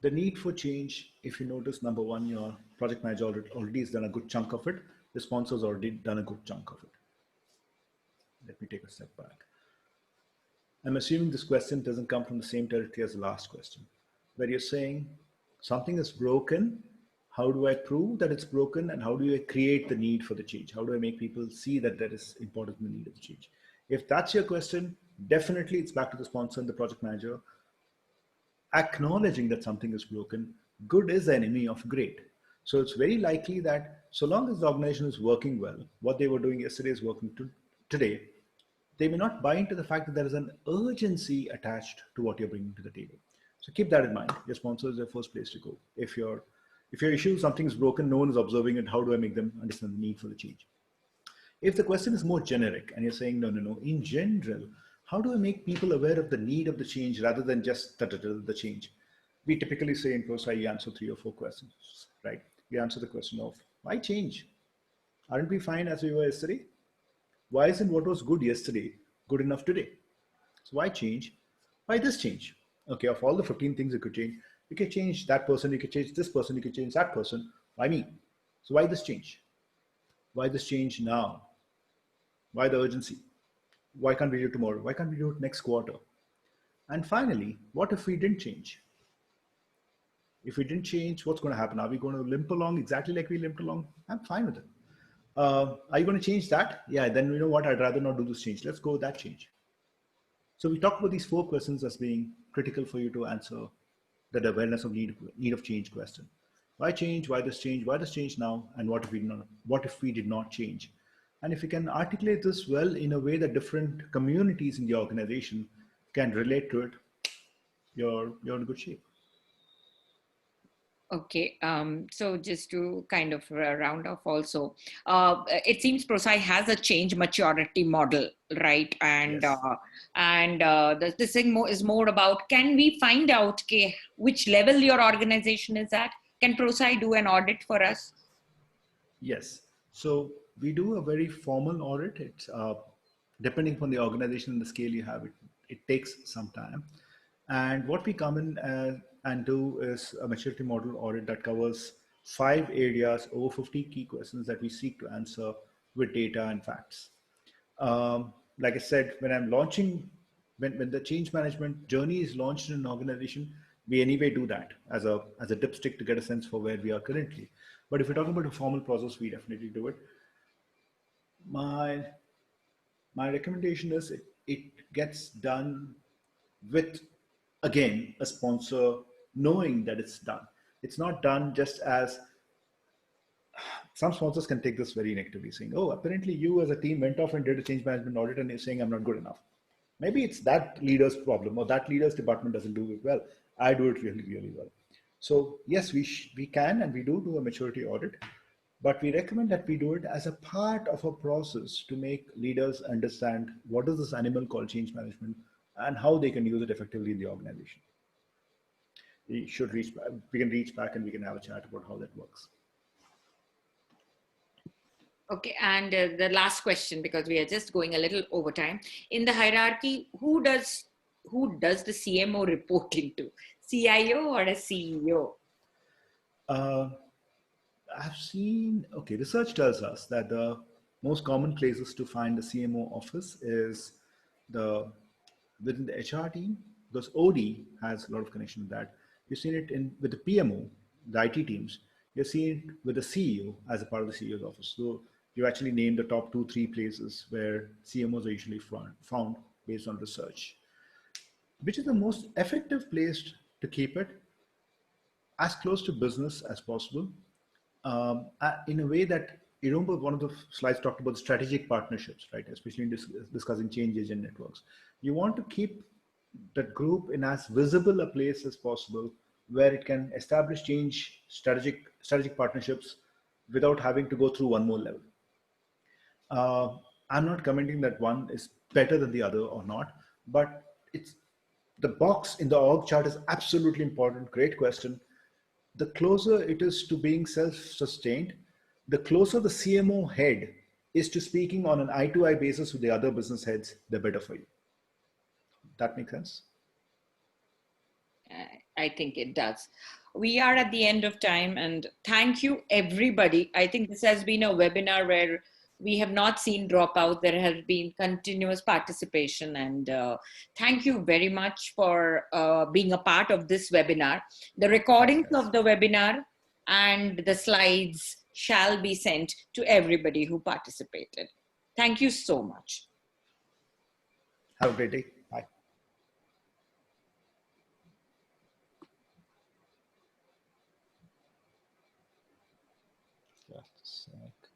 The need for change, if you notice, number one, your project manager already has done a good chunk of it. The sponsor's already done a good chunk of it. Let me take a step back. I'm assuming this question doesn't come from the same territory as the last question, where you're saying something is broken. How do I prove that it's broken? And how do I create the need for the change? How do I make people see that there is important in the need of the change? If that's your question, definitely it's back to the sponsor and the project manager. Acknowledging that something is broken, good is the enemy of great. So it's very likely that so long as the organization is working well, what they were doing yesterday is working today, they may not buy into the fact that there is an urgency attached to what you're bringing to the table. So keep that in mind. Your sponsor is your first place to go. If your issue, something is broken, no one is observing it, how do I make them understand the need for the change? If the question is more generic and you're saying, no, in general, how do I make people aware of the need of the change rather than just the change? We typically say in ProSci, you answer 3 or 4 questions, right? We answer the question of, why change? Aren't we fine as we were yesterday? Why isn't what was good yesterday good enough today? So why change? Why this change? Okay, of all the 15 things you could change, you could change that person, you could change this person, you could change that person. Why me? So why this change? Why this change now? Why the urgency? Why can't we do it tomorrow? Why can't we do it next quarter? And finally, what if we didn't change? If we didn't change, what's going to happen? Are we going to limp along exactly like we limped along? I'm fine with it. Are you going to change that? Yeah, then you know what? I'd rather not do this change. Let's go with that change. So we talked about these 4 questions as being critical for you to answer that awareness of need of change question. Why change? Why this change? Why this change now? And what if we did not change? And if you can articulate this well in a way that different communities in the organization can relate to it, you're in good shape. Okay, so just to kind of round off also, it seems ProSci has a change maturity model, right? And yes. This thing is more about, can we find out which level your organization is at? Can ProSci do an audit for us? Yes. So we do a very formal audit. It's depending upon the organization and the scale you have, it takes some time. And what we come in and do is a maturity model audit that covers 5 areas, over 50 key questions that we seek to answer with data and facts. Like I said, when I'm launching, when the change management journey is launched in an organization, we anyway do that as a dipstick to get a sense for where we are currently. But if we're talking about a formal process, we definitely do it. My recommendation is it gets done with, again, a sponsor knowing that it's done. It's not done just as, some sponsors can take this very negatively, saying, oh, apparently you as a team went off and did a change management audit and you're saying I'm not good enough. Maybe it's that leader's problem, or that leader's department doesn't do it well. I do it really, really well. So yes, we can and we do a maturity audit, but we recommend that we do it as a part of a process to make leaders understand what is this animal called change management and how they can use it effectively in the organization. We can reach back and we can have a chat about how that works. Okay, and the last question, because we are just going a little over time. In the hierarchy, who does the CMO report into? CIO or a CEO? Uh, I've seen, okay, research tells us that the most common places to find the CMO office is the within the HR team, because OD has a lot of connection with that. You've seen it in with the PMO, the IT teams. You've seen it with the CEO as a part of the CEO's office. So you actually name the top two, three places where CMOs are usually found based on research. Which is the most effective place to keep it as close to business as possible, in a way that you remember one of the slides talked about strategic partnerships, right? Especially in discussing change agent networks. You want to keep that group in as visible a place as possible where it can establish change strategic partnerships without having to go through one more level. Uh, I'm not commenting that one is better than the other or not, but it's the box in the org chart is absolutely important. Great question. The closer it is to being self-sustained, the closer the CMO head is to speaking on an eye-to-eye basis with the other business heads, the better for you. That makes sense? I think it does. We are at the end of time, and thank you, everybody. I think this has been a webinar where we have not seen dropout. There has been continuous participation, and thank you very much for being a part of this webinar. The Thanks, recordings guys. of the webinar and the slides shall be sent to everybody who participated. Thank you so much. Have a great day. Bye. Just a sec.